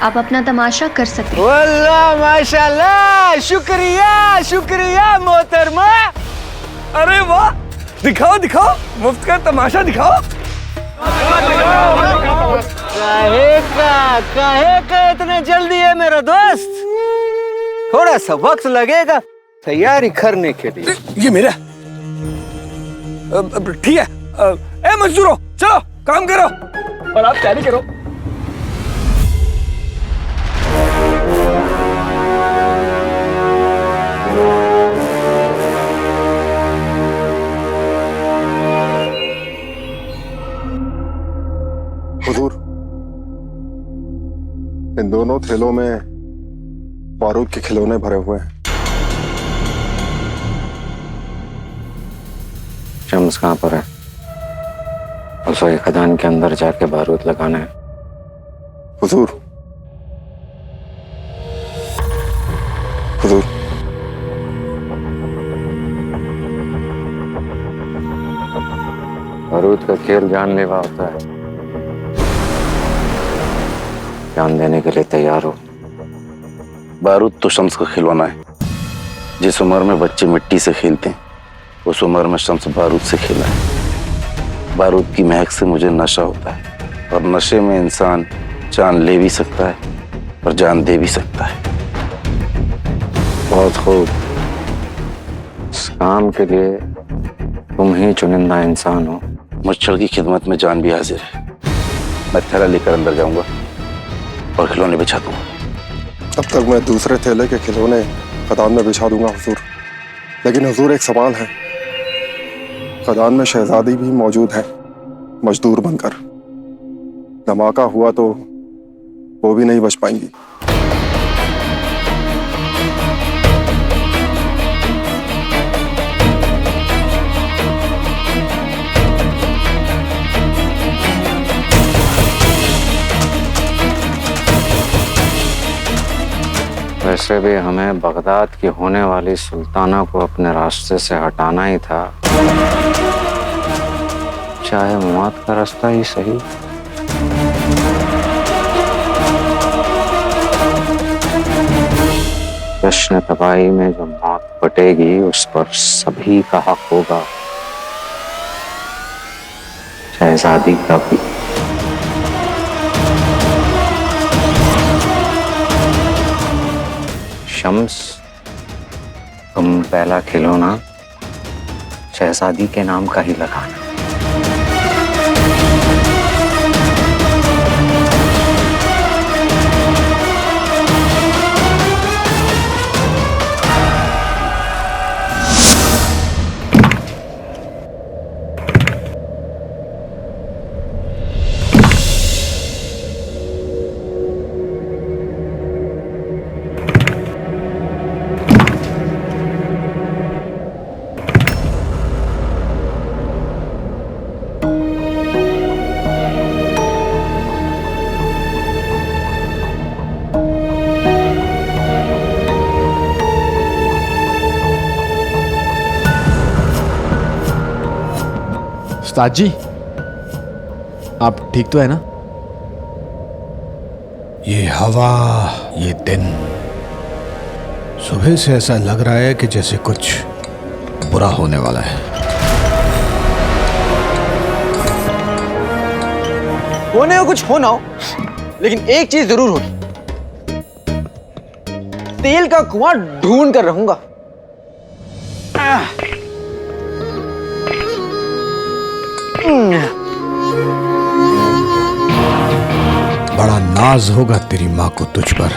आप अपना तमाशा कर सकते हैं। वल्लाह माशाल्लाह, शुक्रिया शुक्रिया मोहतरमा। अरे वाह, दिखाओ दिखाओ, मुफ्त का तमाशा दिखाओ। काहे का इतने जल्दी है मेरा दोस्त? थोड़ा सा वक्त लगेगा तैयारी करने के लिए। ये मेरा ठीक है। ए मजदूरों, चलो काम करो और आप तैयारी करो। हुजूर, इन दोनों थैलों में बारूद के खिलौने भरे हुए हैं। शम्स कहाँ पर है? उसे खदान के अंदर जाके बारूद लगाना है। हुजूर, हुजूर, बारूद का खेल जानलेवा होता है। जान देने के लिए तैयार हो। बारूद तो शम्स का खिलौना है। जिस उम्र में बच्चे मिट्टी से खेलते हैं, उस उम्र में शम्स बारूद से खेला है। बारूद की महक से मुझे नशा होता है, और नशे में इंसान जान ले भी सकता है और जान दे भी सकता है। बहुत खूब। इस काम के लिए तुम ही चुनिंदा इंसान हो। मुच्छर की खिदमत में जान भी हाजिर है। मैं थैला लेकर अंदर जाऊंगा और खिलौने बिछा दूंगा। तब तक मैं दूसरे थैले के खिलौने खदान में बिछा दूंगा हुजूर। लेकिन हुजूर, एक सवाल है। खदान में शहजादी भी मौजूद है, मजदूर बनकर। धमाका हुआ तो वो भी नहीं बच पाएंगी। वैसे भी हमें बगदाद की होने वाली सुल्ताना को अपने रास्ते से हटाना ही था, चाहे मौत का रास्ता ही सही। जश्न तबाही में जो मौत बटेगी उस पर सभी का हक होगा, शहजादी का भी। शम्स, तुम पहला खिलौना शहजादी के नाम का ही लगाना। उस्ताद जी, आप ठीक तो है ना? ये हवा, ये दिन, सुबह से ऐसा लग रहा है कि जैसे कुछ बुरा होने वाला है। होने को कुछ हो ना हो, लेकिन एक चीज जरूर होगी, तेल का कुआं ढूंढ कर रहूंगा। बड़ा नाज होगा तेरी माँ को तुझ पर,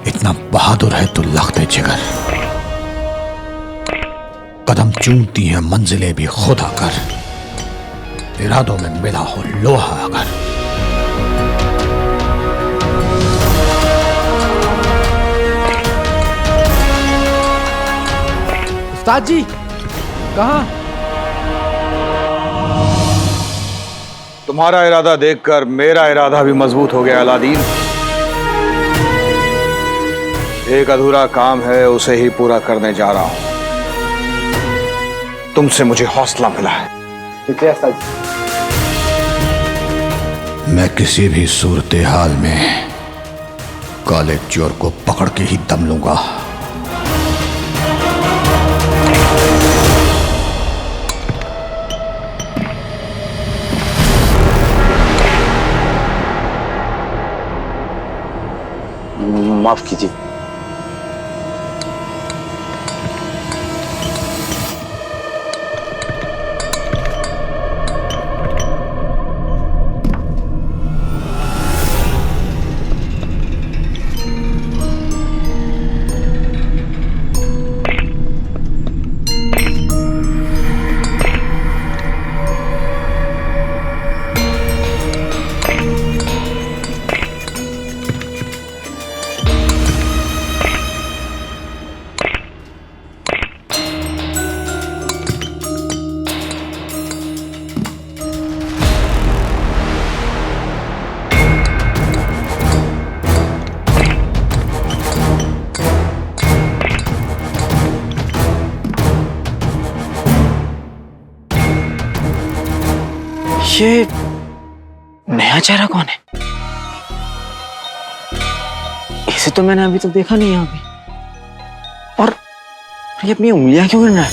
इतना बहादुर है तू लख्ते जिगर। कदम चूमती हैं मंजिलें भी खुद आकर, इरादों में मिला हो लोहा अगर। उस्ताद जी, कहाँ? तुम्हारा इरादा देखकर मेरा इरादा भी मजबूत हो गया अलादीन। एक अधूरा काम है, उसे ही पूरा करने जा रहा हूं। तुमसे मुझे हौसला मिला है। मैं किसी भी सूरत हाल में काले चोर को पकड़ के ही दम लूंगा। माफ कीजिए। ये नया चेहरा कौन है? इसे तो मैंने अभी तक देखा नहीं यहाँ पे। और ये अपनी उंगलियां क्यों गिन रहा है?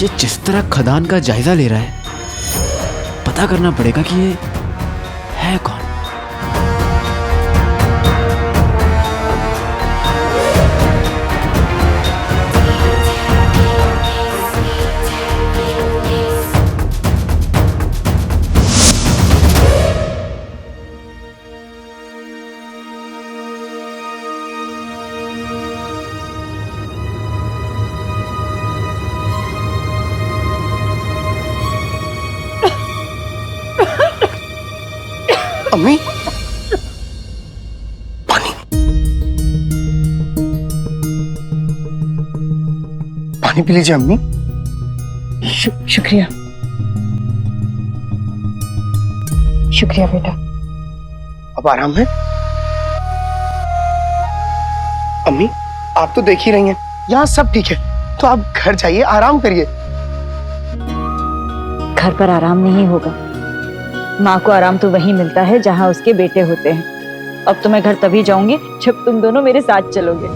ये जिस तरह खदान का जायजा ले रहा है, पता करना पड़ेगा कि ये है कौन। अम्मी, पानी पानी पी लीजिए अम्मी। शुक्रिया शुक्रिया बेटा। अब आराम है? अम्मी, आप तो देख ही रही हैं, यहाँ सब ठीक है। तो आप घर जाइए, आराम करिए। घर पर आराम नहीं होगा। माँ को आराम तो वहीं मिलता है जहाँ उसके बेटे होते हैं। अब तो मैं घर तभी जाऊंगी जब तुम दोनों मेरे साथ चलोगे।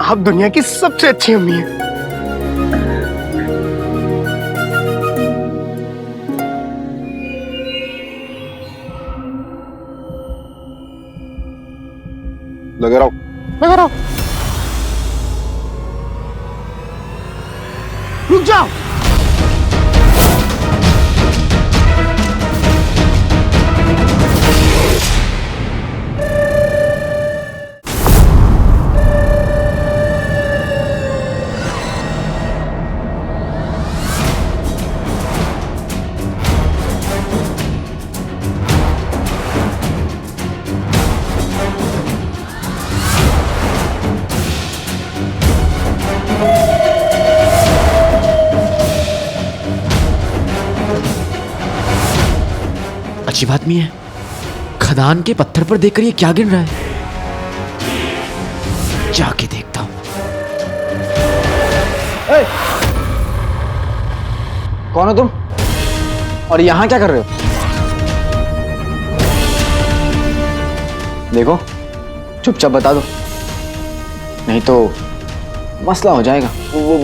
आप दुनिया की सबसे अच्छी अम्मी हैं। लगे रहो। रुक जाओ। अच्छी बात नहीं है। खदान के पत्थर पर देखकर ये क्या गिन रहा है? जाके देखता हूं। कौन हो तुम और यहाँ क्या कर रहे हो? देखो चुपचाप बता दो, नहीं तो मसला हो जाएगा। वो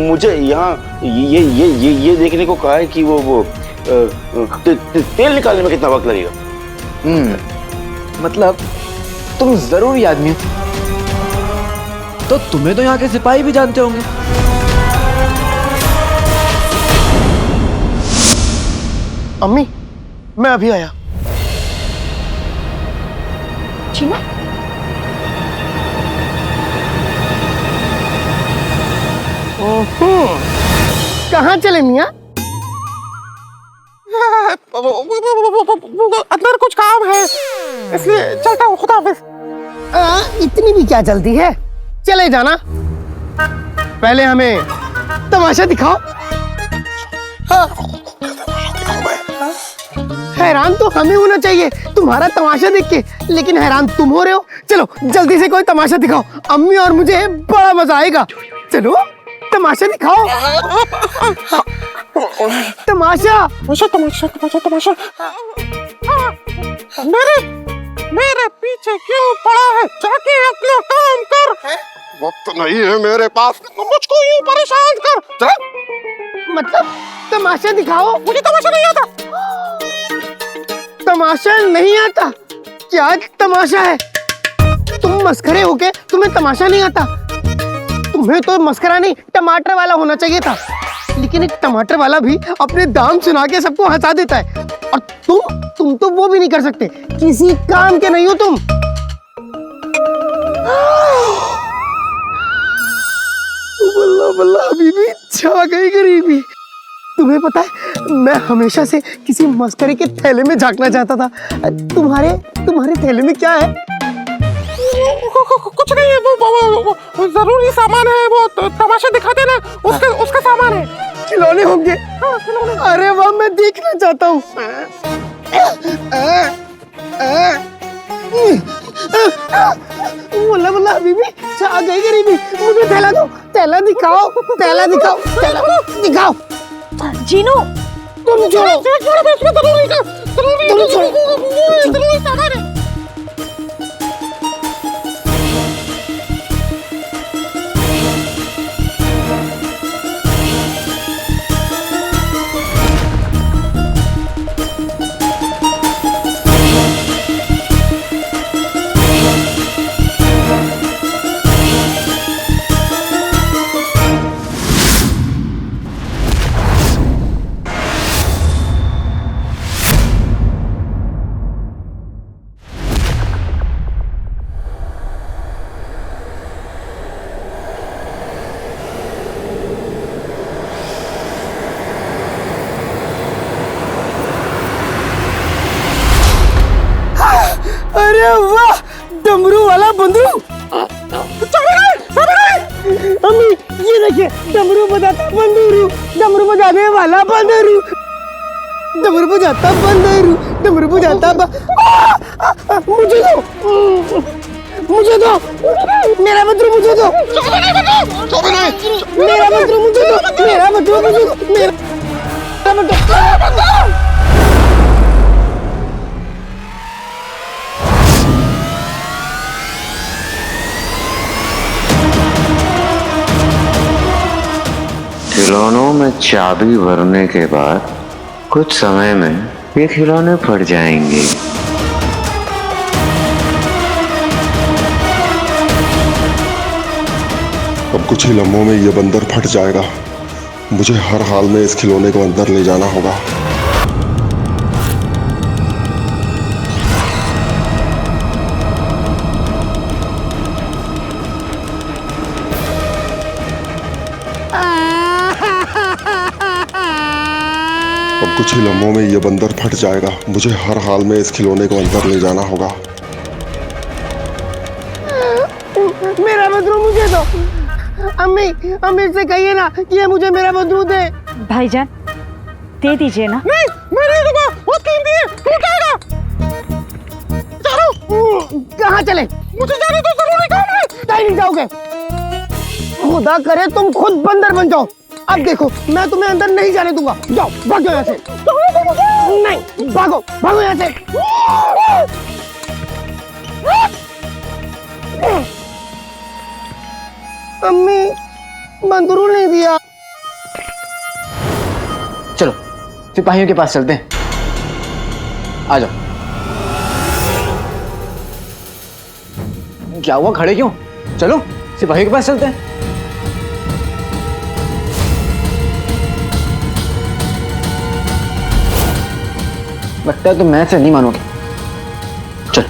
मुझे यहाँ ये देखने को कहा है कि वो तेल निकालने में कितना वक्त लगेगा। मतलब तुम जरूरी आदमी हो। तो तुम्हें तो यहाँ के सिपाही भी जानते होंगे। अम्मी मैं अभी आया। चीना, कहाँ चले मियाँ? अंदर कुछ काम है इसलिए चलता हूँ। खुदा हाफिज। इतनी भी क्या जल्दी है, चले जाना। पहले हमें तमाशा दिखाओ। हैरान तो हमें होना चाहिए तुम्हारा तमाशा देख के, लेकिन हैरान तुम हो रहे हो। चलो जल्दी से कोई तमाशा दिखाओ, अम्मी और मुझे बड़ा मजा आएगा। चलो तमाशा दिखाओ। तमाशा तमाशा तमाशा तमाशा तमाशा। मेरे पीछे क्यों पड़ा है? जाके अपना काम कर। वक्त नहीं है मेरे पास, मुझको यूं परेशान कर। मतलब तमाशा दिखाओ। मुझे तमाशा नहीं आता। तमाशा नहीं आता? क्या तमाशा है? तुम मस्खरे हो के तुम्हें तमाशा नहीं आता? तुम्हें तो मस्करा नहीं टमाटर वाला होना चाहिए था, लेकिन एक टमाटर वाला भी अपने दाम सुना के सबको हंसा देता है। और तुम तो वो भी नहीं कर सकते, किसी काम के नहीं हो तुम। बल्ला बल्ला बीबी, छा गई गरीबी। तुम्हें पता है मैं हमेशा से किसी मस्करे के थैले में झांकना चाहता था। तुम्हारे थैले में क्या है? कुछ नहीं है, वो जरूरी सामान है। वो तमाशा दिखाते ना, उसका सामान है। खिलौने होंगे। अरे वाह, मैं देखना चाहता हूँ। बोला बोला बीबी, आ गई गरीबी। मुझे थैला दो, थैला दिखाओ, थैला दिखाओ, थैला दिखाओ। जीनू तुम छोड़ो, अरे वाह, डमरू वाला बंदरू। अम्मी ये देखिए, डमरू बजाता बंदरू, डमरू बजाने वाला बंदरू, डमरू बजाता बंदरू, डमरू बजाता मुझे दो, मुझे दो, मेरा बदरू मुझे दो, मेरा बदरू मुझे दो, मेरा बदरू मुझे दो, मेरा बदरू। खिलौनों में चाबी भरने के बाद कुछ समय में ये खिलौने फट जाएंगे। अब कुछ ही लम्हों में ये बंदर फट जाएगा। मुझे हर हाल में इस खिलौने को अंदर ले जाना होगा। अब कुछ ही लम्हों में ये बंदर फट जाएगा। मुझे हर हाल में इस खिलौने को अंदर ले जाना होगा। मेरा बदरू मुझे दो। अम्मी, अम्मी से कहिए ना कि ये मुझे मेरा बदरू दे। भाईजान दे दीजिए ना। नहीं, मैं नहीं दूंगा, बहुत कीमती है, टूटेगा। चलो, कहाँ चले? मुझे जाने तो जरूरी काम है। कहीं नहीं जाओगे। खुदा करे तुम खुद बंदर बन जाओ। अब देखो, मैं तुम्हें अंदर नहीं जाने दूंगा। जाओ, भागो यहाँ से। नहीं, भागो, भागो यहाँ से। अम्मी, बंदरू नहीं दिया। चलो सिपाहियों के पास चलते हैं, आ जाओ। क्या हुआ, खड़े क्यों? चलो सिपाहियों के पास चलते हैं। लगता है तुम मैं से नहीं मानोगे। चल।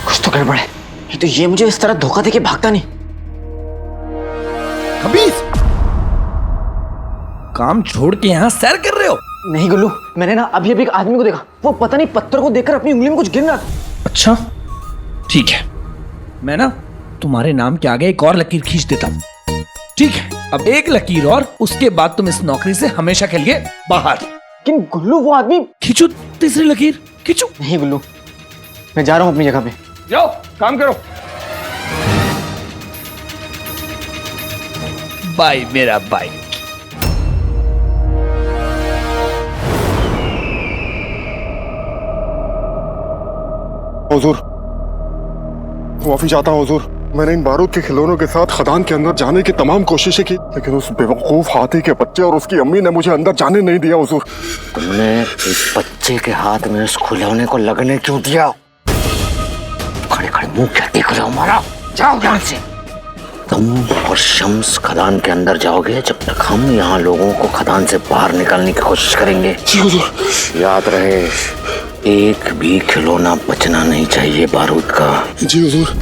कुछ तो गड़बड़ है। ये तो ये मुझे इस तरह धोखा देके भागता नहीं। खबीस, काम छोड़ के यहाँ सैर कर रहे हो? नहीं गुल्लू, मैंने ना अभी अभी एक आदमी को देखा। वो पता नहीं पत्थर को देखकर अपनी उंगली में कुछ गिन रहा था। अच्छा ठीक है, मैं ना तुम्हारे नाम के आगे एक और लकीर खींच देता हूँ। ठीक है, अब एक लकीर और, उसके बाद तुम इस नौकरी से हमेशा के लिए बाहर। लेकिन गुल्लू वो आदमी। खींचो तीसरी लकीर, खींचो। नहीं गुल्लू, मैं जा रहा हूँ अपनी जगह पे। जाओ काम करो। बाय मेरा बाय। हुजूर, माफी चाहता हूँ हुजूर। मैंने इन बारूद के खिलौनों के साथ खदान के अंदर जाने की तमाम कोशिशें की, लेकिन उस बेवकूफ हाथी के बच्चे और उसकी अम्मी ने मुझे अंदर जाने नहीं दिया हुजूर। तुमने इस बच्चे के हाथ में उस खिलौने को लगने क्यों दिया? खड़े खड़े मुंह क्या देख रहे हो हमारा? जाओ यहाँ से। तुम और शम्स खदान के अंदर जाओगे जब तक हम यहाँ लोगों को खदान से बाहर निकालने की कोशिश करेंगे। जी हुजूर। याद रहे, एक भी खिलौना बचना नहीं चाहिए बारूद का। जी हुजूर,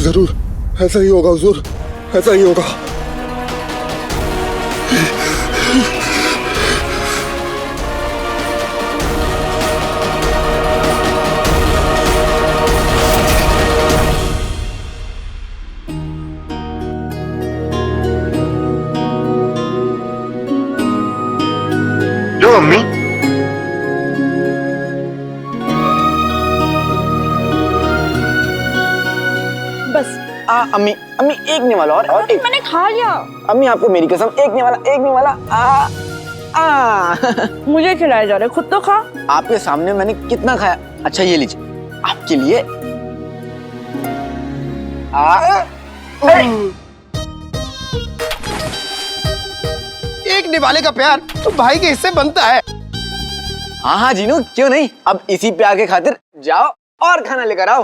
जरूर ऐसा ही होगा हुजूर, ऐसा ही होगा। जो अम्मी, बस अम्मी, अम्मी एक निवाला और एक। मैंने खा लिया। अम्मी आपको मेरी कसम, एक निवाला, एक निवाला। मुझे खिलाए जा रहे, खुद तो खा। आपके सामने मैंने कितना खाया। अच्छा ये लीजिए आपके लिए। एक निवाले का प्यार तो भाई के हिस्से बनता है। हाँ हाँ जीनू, क्यों नहीं। अब इसी प्यार के खातिर जाओ और खाना लेकर आओ।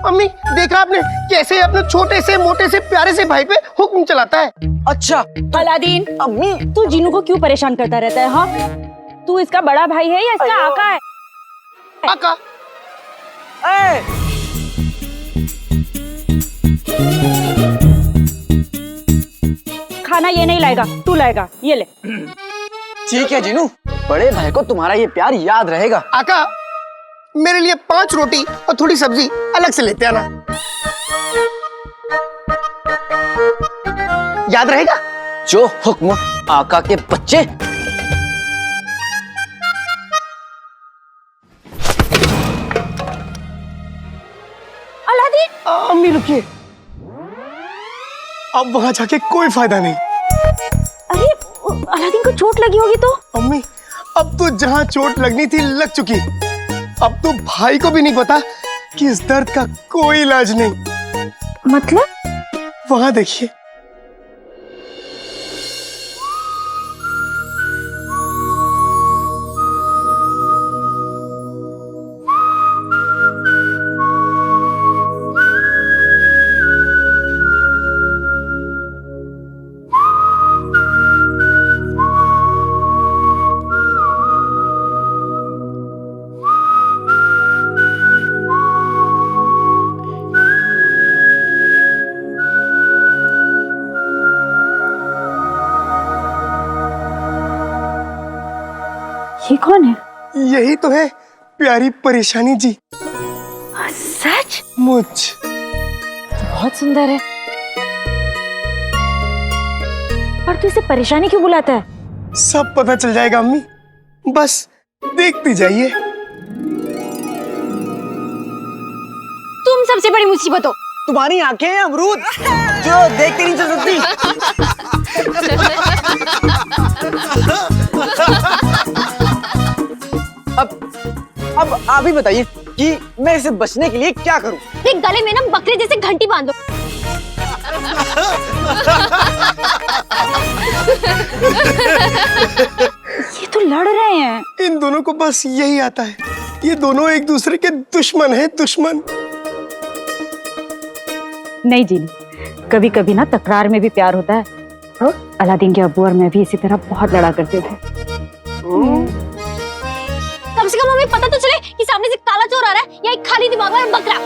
अम्मी, देखा आपने कैसे अपने छोटे से मोटे से प्यारे से भाई पे हुक्म चलाता है। अच्छा अलादीन, अम्मी, तू जीनू को क्यों परेशान करता रहता है? हाँ, तू इसका बड़ा भाई है या इसका आका है? आका। खाना ये नहीं लाएगा, तू लाएगा, ये ले। ठीक है जीनू, बड़े भाई को तुम्हारा ये प्यार याद रहेगा। आका, मेरे लिए 5 रोटी और थोड़ी सब्जी अलग से लेते आना। याद रहेगा? जो हुक्म आका के बच्चे। अलादीन! अम्मी रुकिए, अब वहां जाके कोई फायदा नहीं। अरे अलादीन को चोट लगी होगी तो? अम्मी, अब तो जहां चोट लगनी थी लग चुकी। अब तो भाई को भी नहीं पता कि इस दर्द का कोई इलाज नहीं। मतलब? वहां देखिए। ये कौन है? यही तो है प्यारी परेशानी जी। सच? मुझ बहुत सुंदर है। पर तू इसे परेशानी क्यों बुलाता है? सब पता चल जाएगा अम्मी, बस देखती जाइए। तुम सबसे बड़ी मुसीबत हो। तुम्हारी आंखें अमरूद जो देखते नहीं चल सकती। अब आप ही बताइए कि मैं इसे बचने के लिए क्या करूं? देख, गले में ना बकरे जैसे घंटी बांध लो। ये तो लड़ रहे हैं। इन दोनों को बस यही आता है। ये दोनों एक दूसरे के दुश्मन हैं, दुश्मन। नहीं जीनी, कभी कभी ना तकरार में भी प्यार होता है। हाँ? अलादीन के अब्बू और मैं भी इसी तरह बहुत लड़ा करते थे। कम से कम हमें पता तो चले कि सामने से काला चोर आ रहा है या एक खाली दिमाग वाला बकरा।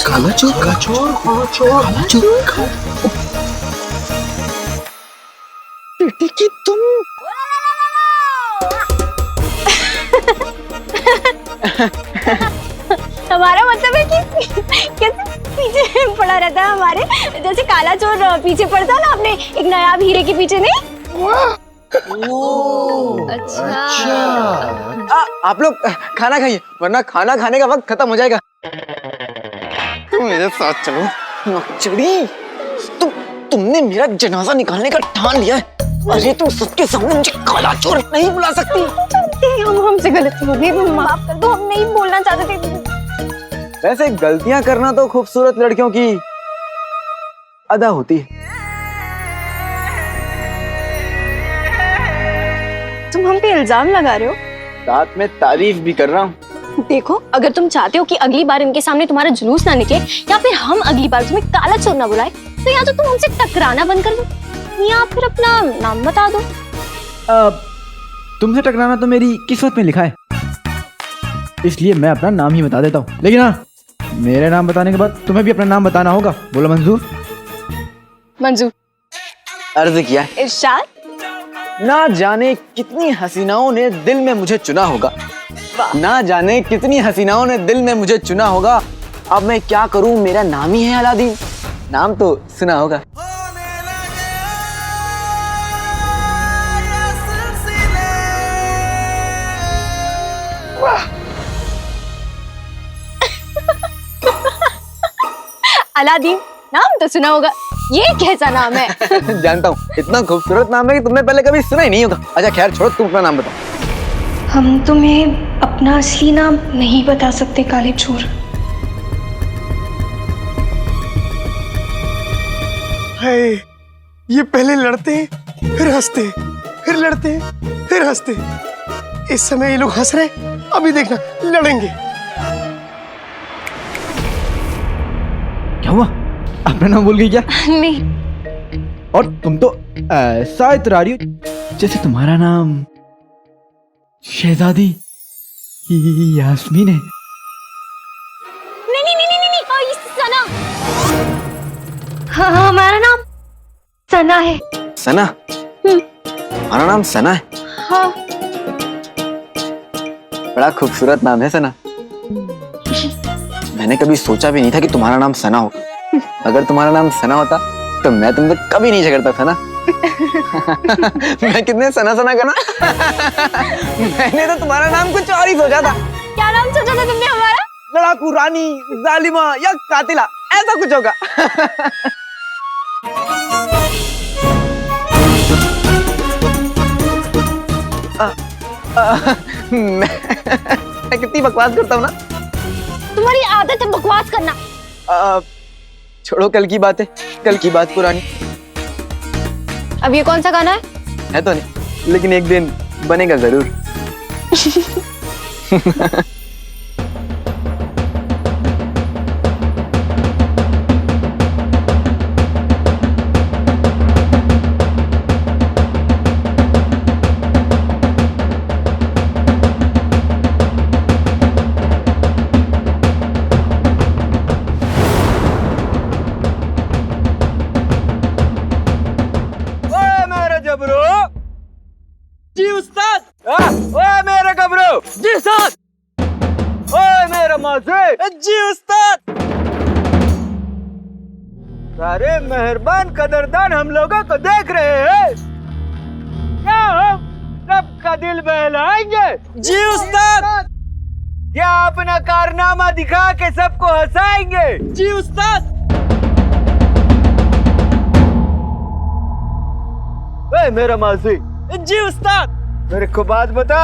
काला चोर, काला चोर, काला चोर, काला चोर। बेटी की तुम हमारा मतलब है कि कैसे पीछे पड़ा रहता है हमारे, जैसे काला चोर पीछे पड़ता है ना अपने एक नायाब हीरे के पीछे, नहीं? अच्छा। आप लोग खाना खाइए, वरना खाना खाने का वक्त खत्म हो जाएगा। तुम मेरे साथ चलो। नक्चड़ी, तुमने मेरा जनाजा निकालने का ठान लिया है। अरे तुम सबके सामने मुझे काला चोर नहीं बुला सकती। हमसे गलती हो गई, माफ कर दो, हम नहीं बोलना चाहते थे। वैसे गलतियां करना तो खूबसूरत लड़कियों की अदा होती है। तुम हम पे इल्जाम लगा रहे हो? साथ में तारीफ भी कर रहा हूँ। देखो, अगर तुम चाहते हो कि अगली बार इनके सामने तुम्हारा जुलूस ना निकले, या फिर हम अगली बार तुम्हें काला चोर ना बुलाए, तो या तो तुम हमसे टकराना बंद कर दो, या फिर अपना नाम बता दो। तुमसे टकराना तो मेरी किस्मत में लिखा है, इसलिए मैं अपना नाम ही बता देता हूँ। लेकिन हाँ, मेरे नाम बताने के बाद तुम्हें भी अपना नाम बताना होगा। बोलो मंजूर? मंजूर। अर्ज किया। इरशाद। ना जाने कितनी हसीनाओं ने दिल में मुझे चुना होगा, ना जाने कितनी हसीनाओं ने दिल में मुझे चुना होगा। अब मैं क्या करूं, मेरा नाम ही है अलादीन। नाम तो सुना होगा। अलादीन, नाम तो सुना होगा। ये कैसा नाम है? जानता हूँ, इतना खूबसूरत नाम है कि तुमने पहले कभी सुना ही नहीं होगा। अच्छा खैर छोड़ो, तुम अपना नाम बताओ। हम तुम्हें अपना असली नाम नहीं बता सकते काले चोर। है, ये पहले लड़ते हैं, फिर हंसते हैं, फिर लड़ते हैं, फिर हंसते हैं। इस समय ये लोग हंस रहे हैं, अभी देखना लड़ेंगे। क्या हुआ? अपना नाम भूल गई क्या? नहीं। और तुम तो ऐसा इतरा रही हो जैसे तुम्हारा नाम शहजादी यास्मीन है। नहीं नहीं नहीं नहीं नहीं, ये सना। हाँ, हमारा नाम सना है। सना? तुम्हारा नाम सना है? हाँ। बड़ा खूबसूरत नाम है सना। मैंने कभी सोचा भी नहीं था कि तुम्हारा नाम सना होगा। अगर तुम्हारा नाम सना होता तो मैं तुमसे कभी नहीं झगड़ता था ना। मैं कितने सना सना करना। मैंने तो तुम्हारा नाम कुछ और ही सोचा था। क्या नाम सोचा था तुमने हमारा? लड़ाकू, रानी, जालिमा या कातिला, ऐसा कुछ होगा। मैं कितनी बकवास करता हूँ ना। तुम्हारी आदत है बकवास करना। छोड़ो कल की बात है, कल की बात पुरानी। अब ये कौन सा गाना है तो नहीं, लेकिन एक दिन बनेगा जरूर। जी उस्ताद। ओए मेरे गबरू। जी उस्ताद। ओए मेरे मौजे। जी उस्ताद। सारे मेहरबान कदरदान हम लोगों को देख रहे हैं। क्या हम सबका दिल बहलाएंगे? जी उस्ताद। क्या अपना कारनामा दिखा के सबको हंसाएंगे? जी उस्ताद। ओए मेरा मौजे। जी उस्ताद। मेरे को बात बता,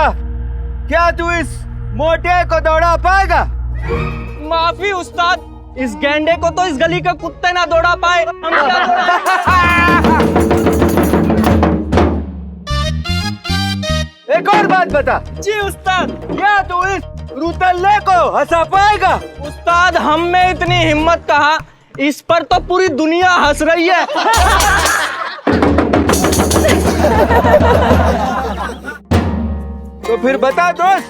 क्या तू इस मोटे को दौड़ा पाएगा? माफी उस्ताद, इस गेंडे को तो इस गली के कुत्ते ना दौड़ा पाए, हम क्या एक और बात बता। जी उस्ताद। क्या तू इस रुतल्ले को हंसा पाएगा? उस्ताद, हम में इतनी हिम्मत कहाँ, इस पर तो पूरी दुनिया हंस रही है। तो फिर बता दोस्त,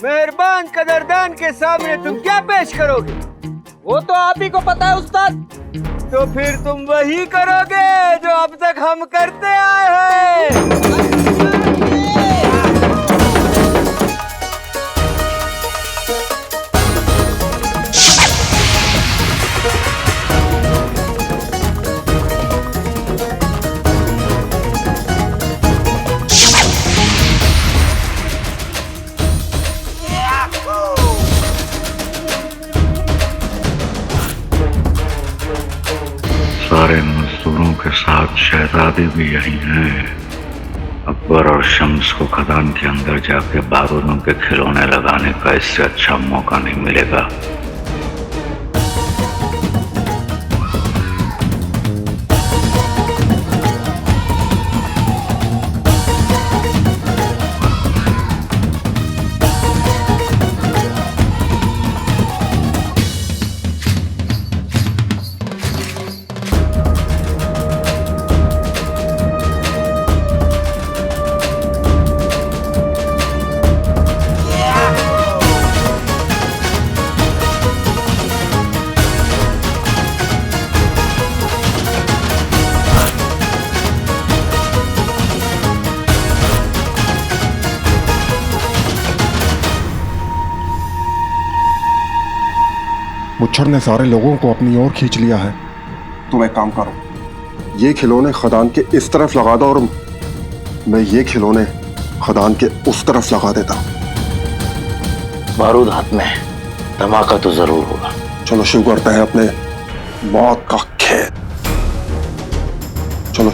मेहरबान कदरदान के सामने तुम क्या पेश करोगे? वो तो आप ही को पता है उस्ताद। तो फिर तुम वही करोगे जो अब तक हम करते आए हैं। सारे मजदूरों के साथ शहजादी भी यही हैं। अकबर और शम्स को खदान के अंदर जाके बारूदों के खिलौने लगाने का इससे अच्छा मौका नहीं मिलेगा। मुच्छर ने सारे लोगों को अपनी ओर खींच लिया है। तुम एक काम करो, ये खिलौने खदान के इस तरफ लगा दो और मैं ये खिलौने खदान के उस तरफ लगा देता। बारूद हाथ में, धमाका तो जरूर होगा। चलो शुरू करते हैं अपने मौत का खेल। चलो।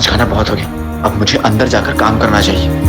आज खाना बहुत हो गया, अब मुझे अंदर जाकर काम करना चाहिए।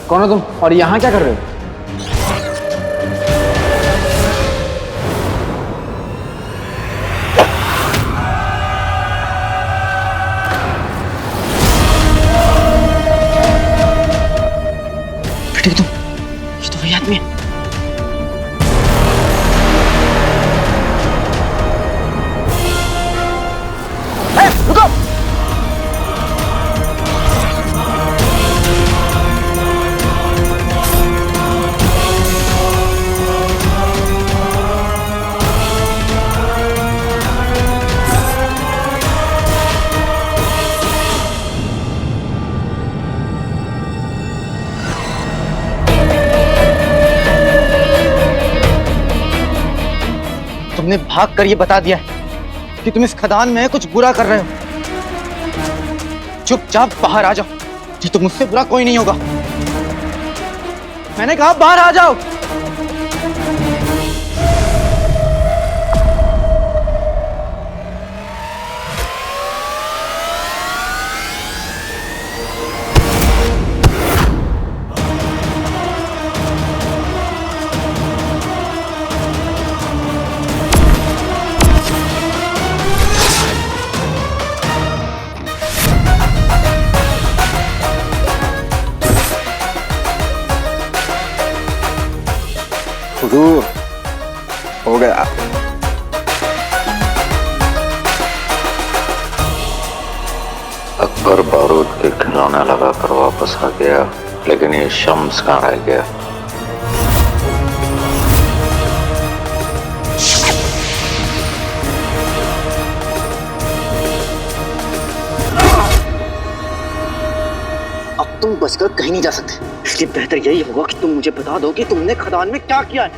कौन हो तुम और यहाँ क्या कर रहे हो? बेटे तुम, ये तो वही आदमी है। रुको! तुमने भाग कर ये बता दिया कि तुम इस खदान में कुछ बुरा कर रहे हो। चुपचाप बाहर आ जाओ, नहीं तो मुझसे बुरा कोई नहीं होगा। मैंने कहा बाहर आ जाओ। हुजूर, हो गया। अकबर बारूद के खिलौने लगा कर वापस आ गया, लेकिन ये शम्स कहाँ रह गया? अब तुम बचकर कहीं नहीं जा सकते, इसलिए बेहतर यही होगा कि तुम मुझे बता दो कि तुमने खदान में क्या किया है।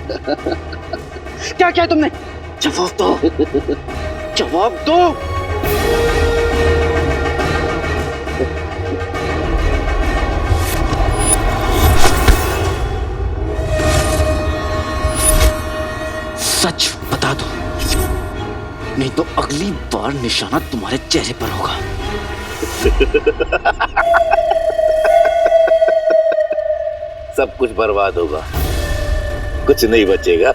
क्या किया है तुमने? जवाब दो, जवाब दो। सच बता दो, नहीं तो अगली बार निशाना तुम्हारे चेहरे पर होगा। सब कुछ बर्बाद होगा, कुछ नहीं बचेगा।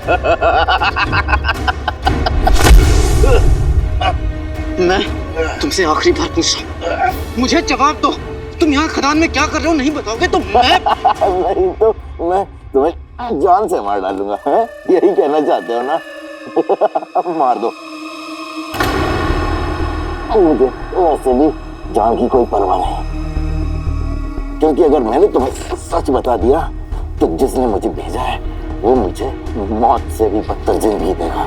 मैं तुमसे आखिरी बार पूछ रहा हूँ, मुझे जवाब दो। तुम यहाँ खदान में क्या कर रहे हो नहीं बताओगे तो मैं नहीं तो मैं तुम्हें जान से मार डालूंगा। है? यही कहना चाहते हो ना? मार दो। मुझे वैसे भी जान की कोई परवाह नहीं, क्योंकि अगर मैंने तुम्हें सच बता दिया तो जिसने मुझे भेजा है वो मुझे मौत से भी बदतर जिंदगी देगा।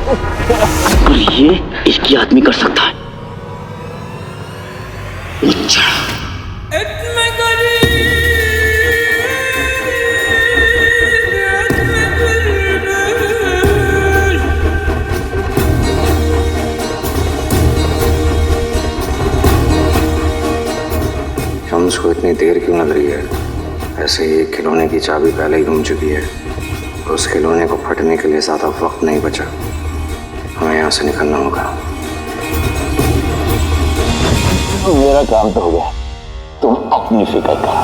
और ये इसकी आदमी कर सकता है। मुच्छा शम्स को इतनी देर क्यों लग रही है? ऐसे ही एक खिलौने की चाबी पहले ही घूम चुकी है। उस खिलौने को फटने के लिए ज्यादा वक्त नहीं बचा। हमें यहाँ से निकलना होगा। मेरा काम तो हो गया, तुम अपनी फिक्र करो।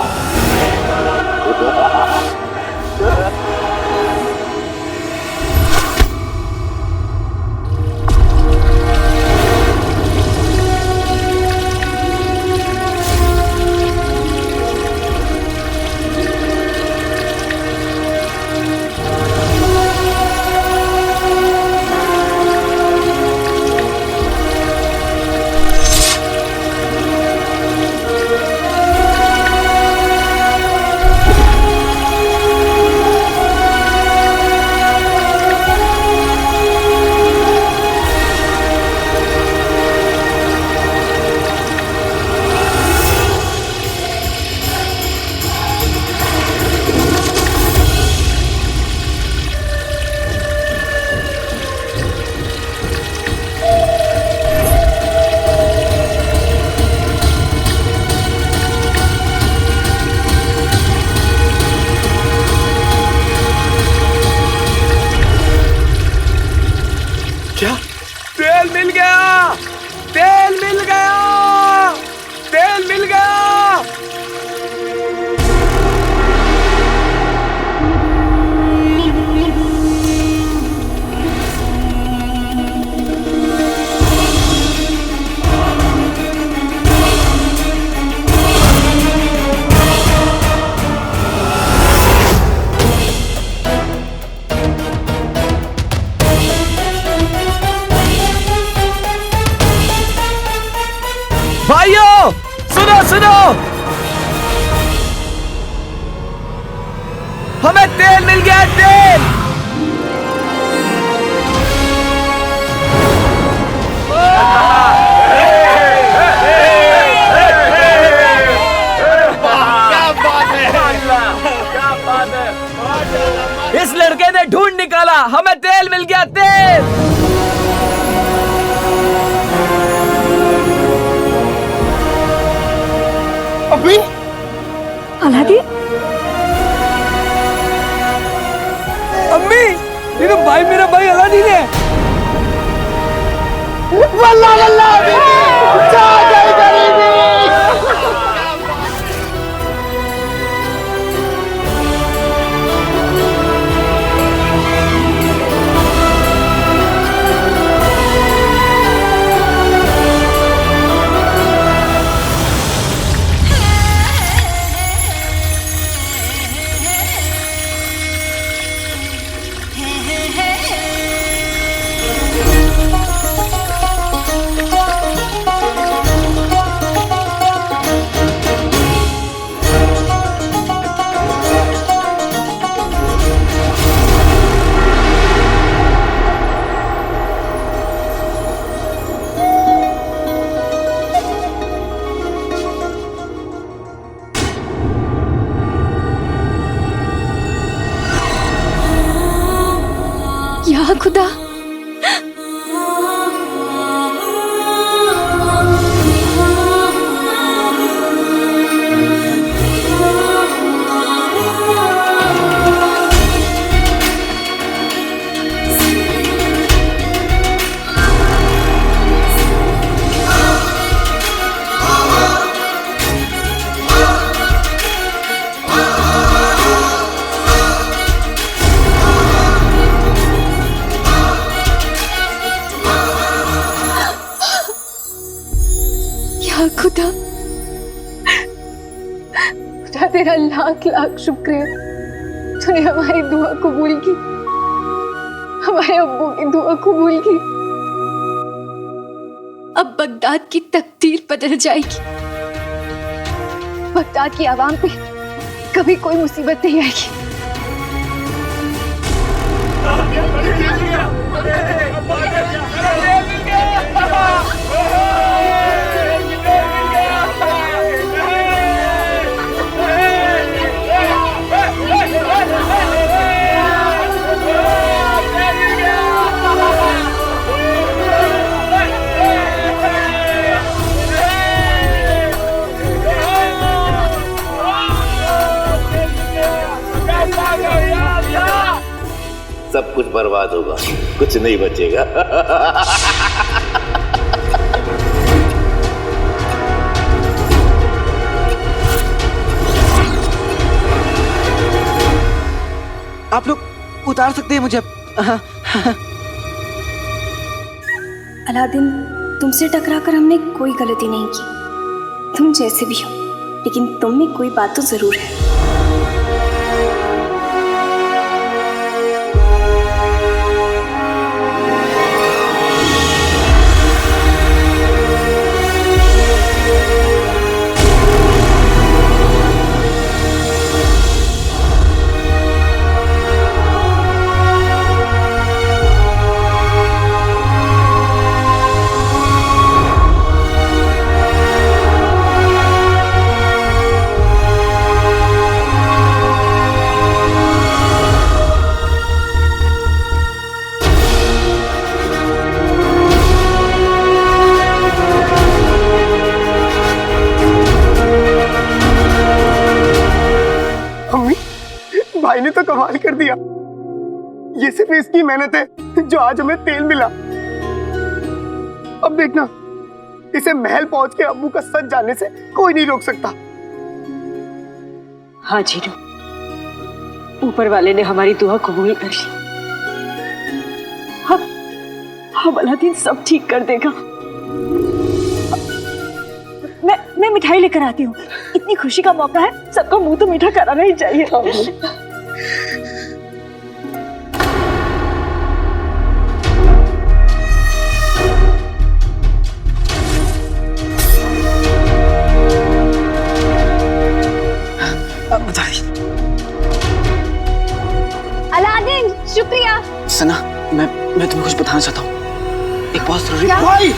क्या? तेल मिल गया! तेल मिल गया! तेल मिल गया! भाइयों सुनो सुनो, हमें तेल मिल गया, तेल। क्या बात है, क्या बात है। इस लड़के ने ढूंढ निकाला, हमें तेल मिल गया, तेल। अभी अलादीन, अम्मी, ये तो भाई, मेरा भाई अलादीन है। वल्लाह वल्लाह जा गई गरीबी। या खुदा, खुदा, खुदा तेरा लाख लाख शुक्र है, तूने हमारी दुआ कबूल की, हमारे अब्बू की दुआ कबूल की। अब बगदाद की तकदीर बदल जाएगी, बगदाद की आवाम पे कभी कोई मुसीबत नहीं आएगी। सब कुछ बर्बाद होगा, कुछ नहीं बचेगा। आप लोग उतार सकते हैं मुझे। अलादीन, तुमसे टकराकर हमने कोई गलती नहीं की। तुम जैसे भी हो, लेकिन तुम में कोई बात तो जरूर है। भाई ने तो कमाल कर दिया। ये सिर्फ इसकी मेहनत है जो आज हमें तेल मिला। अब देखना, इसे महल पहुंच के अब्बू का सच जानने से कोई नहीं रोक सकता। हाँ जीनू, ऊपर वाले ने हमारी दुआ कबूल कर ली। हाँ अलादीन सब ठीक कर देगा। मैं मिठाई लेकर आती हूँ। इतनी खुशी का मौका है, सबका मुंह तो मीठा कराना ही चाहिए। अलादीन, शुक्रिया। सना, मैं तुम्हें कुछ बताना चाहता हूँ। एक बहुत जरूरी। भाई,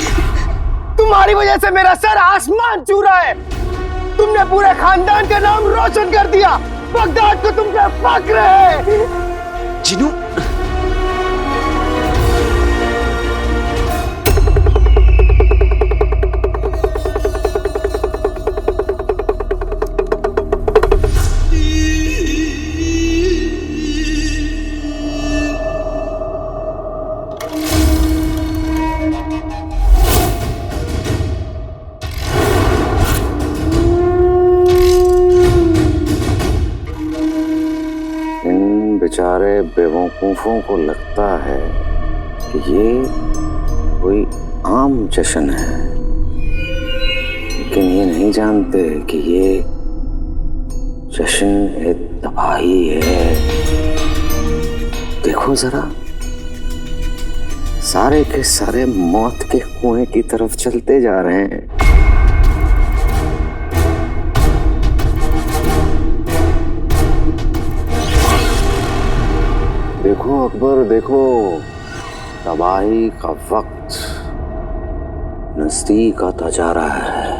तुम्हारी वजह से मेरा सर आसमान छू रहा है। तुमने पूरे खानदान का नाम रोशन कर दिया। बगदाद को तुम पे फक्र है। जिनू, बेचारे बेवकूफों को लगता है कि ये कोई आम जश्न है, लेकिन ये नहीं जानते कि ये जश्न एक तबाही है। देखो जरा, सारे के सारे मौत के कुएं की तरफ चलते जा रहे हैं। देखो अकबर, देखो, तबाही का वक्त नजदीक आता जा रहा है।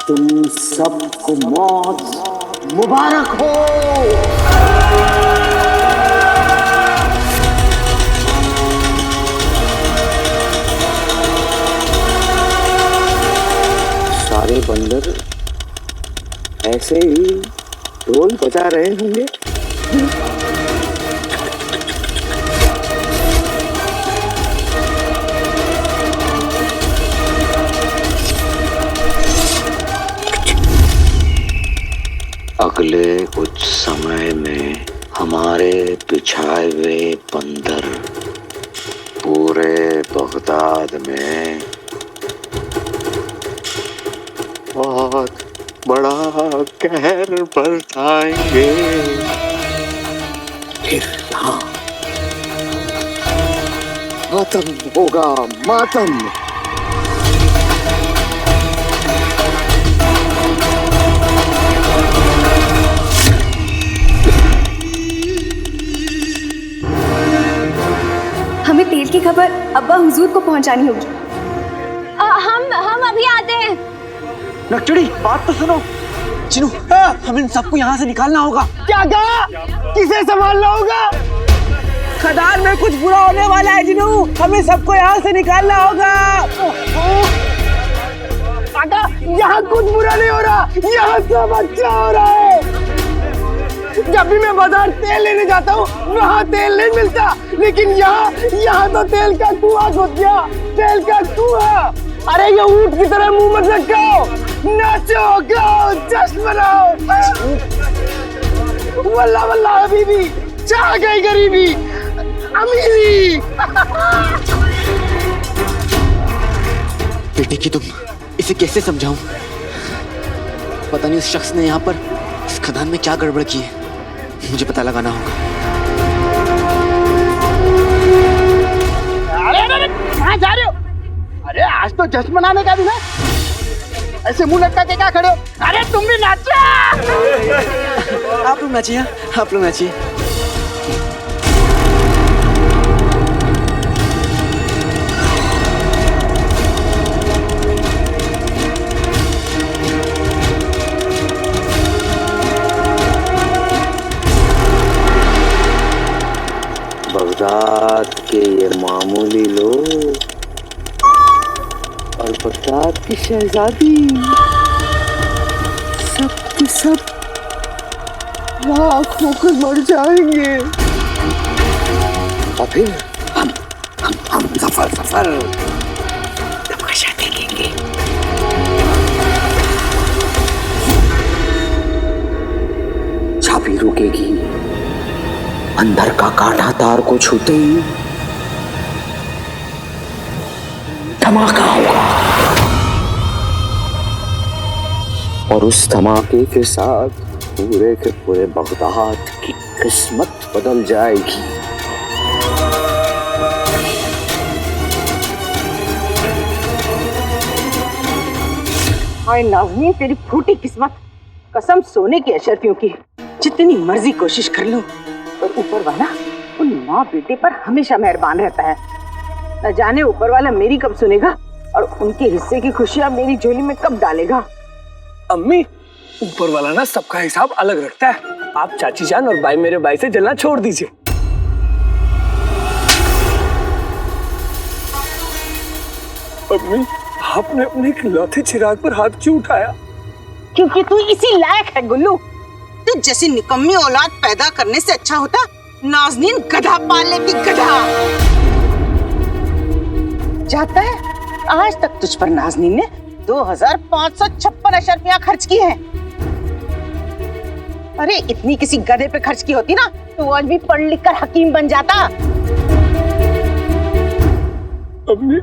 तुम सबको मौत मुबारक हो। सारे बंदर ऐसे ही ढोल बजा रहे होंगे। अगले कुछ समय में हमारे बिछाए हुए बंदर पूरे बगदाद में बहुत बड़ा कहर बरसाएंगे। फिर यहाँ मातम होगा, मातम। हमें तेल की खबर अब्बा हुजूर को पहुंचानी होगी। हम अभी आते हैं। नकचड़ी, बात तो सुनो। चिनू, हम इन सबको यहाँ से निकालना होगा। क्या कहा? किसे संभालना होगा? खदान में कुछ बुरा होने वाला है जिनू, हमें सबको यहाँ से निकालना होगा। काका, यहाँ कुछ बुरा नहीं हो रहा, यहाँ सब अच्छा हो रहा है। जब भी मैं बाजार तेल लेने जाता हूँ वहाँ तेल नहीं मिलता, लेकिन यहाँ तो तेल का कुआं घुस गया, तेल का कुआं। अरे ये ऊँट की तरह मुंह मत लटकाओ, नाचो, गाओ, जश्न मनाओ। वल्ला वल्ला हबीबी, चाह गई गरीबी, अमीरी। बेटी की तुम इसे कैसे समझाऊं? पता नहीं उस शख्स ने यहाँ पर इस खदान में क्या गड़बड़ की है, मुझे पता लगाना होगा। अरे कहाँ जा रहे हो? अरे आज तो जश्न मनाने का दिन है, ऐसे मुंह लटका के क्या खड़े हो? अरे तुम भी नाचो। आप लोग नाचिए, आप लोग नाचिए। बगदाद के ये मामूली लोग और बगदाद की शहजादी सब के सब राख होकर मर जाएंगे। और फिर हम सफर तमाशा देखेंगे। चाबी रुकेगी, अंदर का कांटा तार को छूते ही धमाका होगा, और उस धमाके के साथ पूरे के पूरे बगदाद की किस्मत बदल जाएगी। हाय नाज़नीन, तेरी फूटी किस्मत, कसम सोने की अशरफियों की। जितनी मर्जी कोशिश कर लो, और ऊपर वाला उन माँ बेटे पर हमेशा मेहरबान रहता है। न जाने ऊपर वाला मेरी कब सुनेगा और उनके हिस्से की खुशियाँ मेरी झोली में कब डालेगा। अम्मी, ऊपर वाला ना सबका हिसाब अलग रखता है। आप चाची जान और भाई मेरे भाई से जलना छोड़ दीजिए। अम्मी, आपने अपने इकलौते चिराग पर हाथ क्यों उठाया? क्योंकि तू इसी लायक है गुल्लू। तू जैसी निकम्मी औलाद पैदा करने से अच्छा होता नाज़नीन गधा पाल लेती, गधा। जाता है, आज तक तुझ पर नाज़नीन ने 2556 अशरफियां खर्च की हैं। अरे इतनी किसी गधे पे खर्च की होती ना तो आज भी पढ़ लिख कर हकीम बन जाता। अम्मी,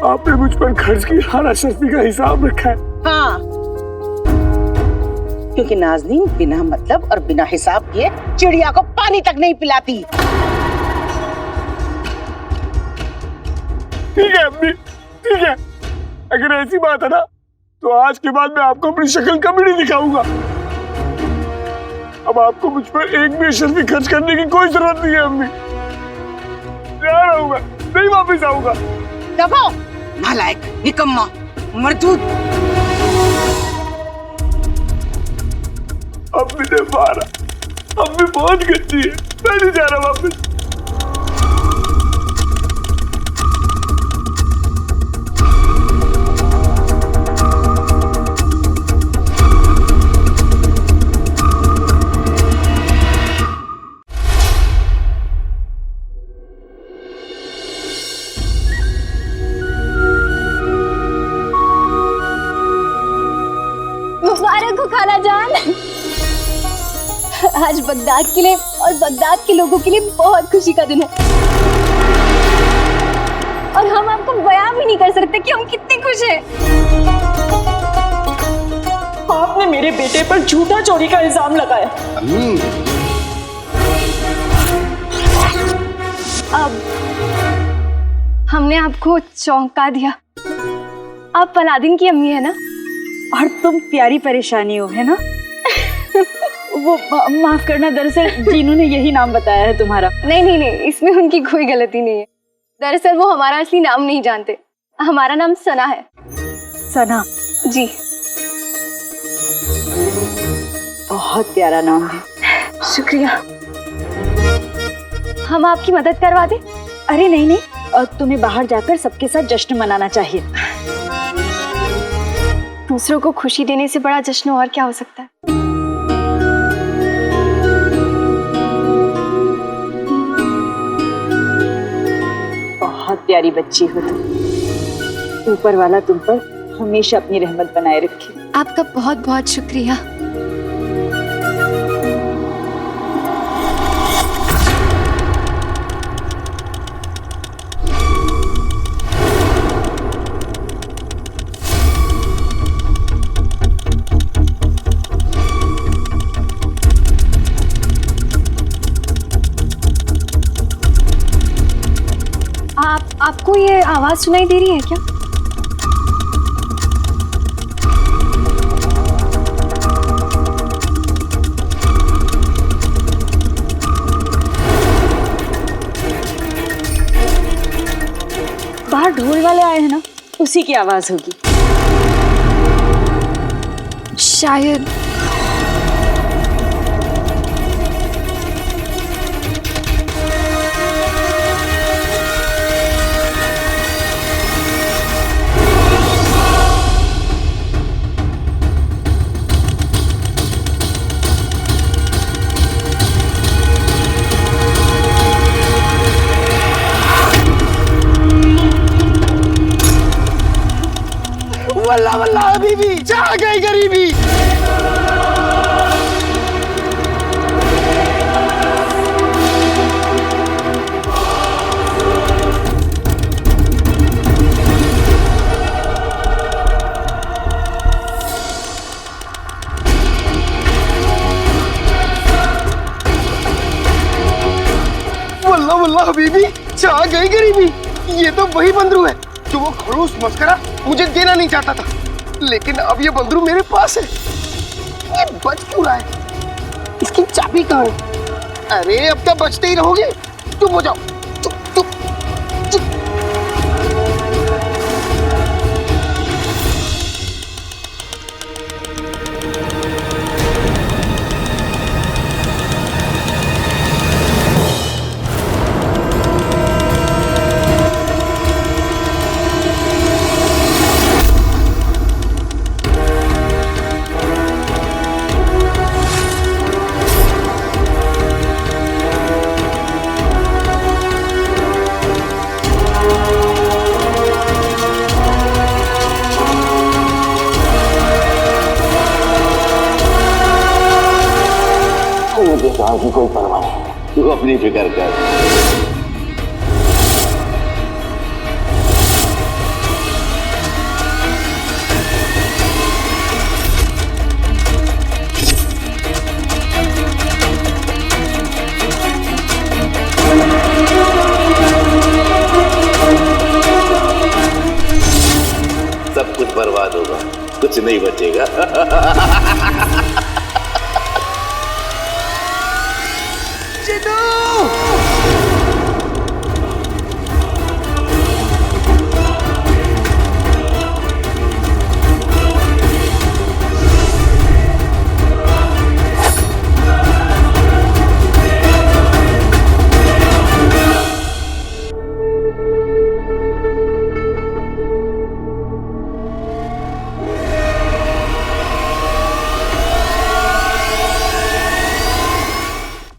आपने मुझ पर खर्च की हर अशरफी का हिसाब रखा है। हाँ, क्योंकि नाज़नीन बिना मतलब और बिना हिसाब किए चिड़िया को पानी तक नहीं पिलाती। ठीक है अम्मी, ठीक है। अगर ऐसी बात है ना तो आज के बाद मैं आपको अपनी शक्ल कभी नहीं दिखाऊंगा। अब आपको मुझ पर एक भी अशरफी खर्च करने की कोई जरूरत नहीं है अम्मी। जा रहा हूं मैं, नहीं वापस आऊंगा। दबाओ, नालायक, निकम्मा, मर्दूद। अम्मी ने मारा, अम्मी बहुत गंदी है, मैं नहीं जा रहा वापस। बगदाद के लिए और बगदाद के लोगों के लिए बहुत खुशी का दिन है और हम आपको बयां भी नहीं कर सकते कि हम कितने खुश हैं। आपने मेरे बेटे पर झूठा चोरी का इल्जाम लगाया। अब हमने आपको चौंका दिया। आप अलादीन की अम्मी है ना? और तुम प्यारी परेशानी हो, है ना? वो माफ करना, दरअसल जीनू ने यही नाम बताया है तुम्हारा। नहीं नहीं नहीं, इसमें उनकी कोई गलती नहीं है। दरअसल वो हमारा असली नाम नहीं जानते। हमारा नाम सना है। सना? जी। बहुत प्यारा नाम है। शुक्रिया। हम आपकी मदद करवा दें? अरे नहीं नहीं, तुम्हें बाहर जाकर सबके साथ जश्न मनाना चाहिए। दूसरों को खुशी देने से बड़ा जश्न और क्या हो सकता है? बहुत प्यारी बच्ची हो तुम। ऊपर वाला तुम पर हमेशा अपनी रहमत बनाए रखे। आपका बहुत बहुत शुक्रिया। आपको ये आवाज सुनाई दे रही है क्या? बाहर ढोल वाले आए हैं ना, उसी की आवाज होगी शायद। वल्ला वल्ला हबीबी, जा गई गरीबी। वल्ला वल्ला हबीबी, जा गई गरीबी। ये तो वही बंदरू है जो वो खड़ूस मस्करा मुझे देना नहीं चाहता था, लेकिन अब ये बंदरू मेरे पास है। ये बच क्यों रहा है? इसकी चाबी कहाँ है? अरे अब क्या बचते ही रहोगे? चुप हो जाओ, चुप चुप चुप। की कोई परवाह नहीं, तू अपनी फिक्र कर। सब कुछ बर्बाद होगा, कुछ नहीं बचेगा। चिन्नू!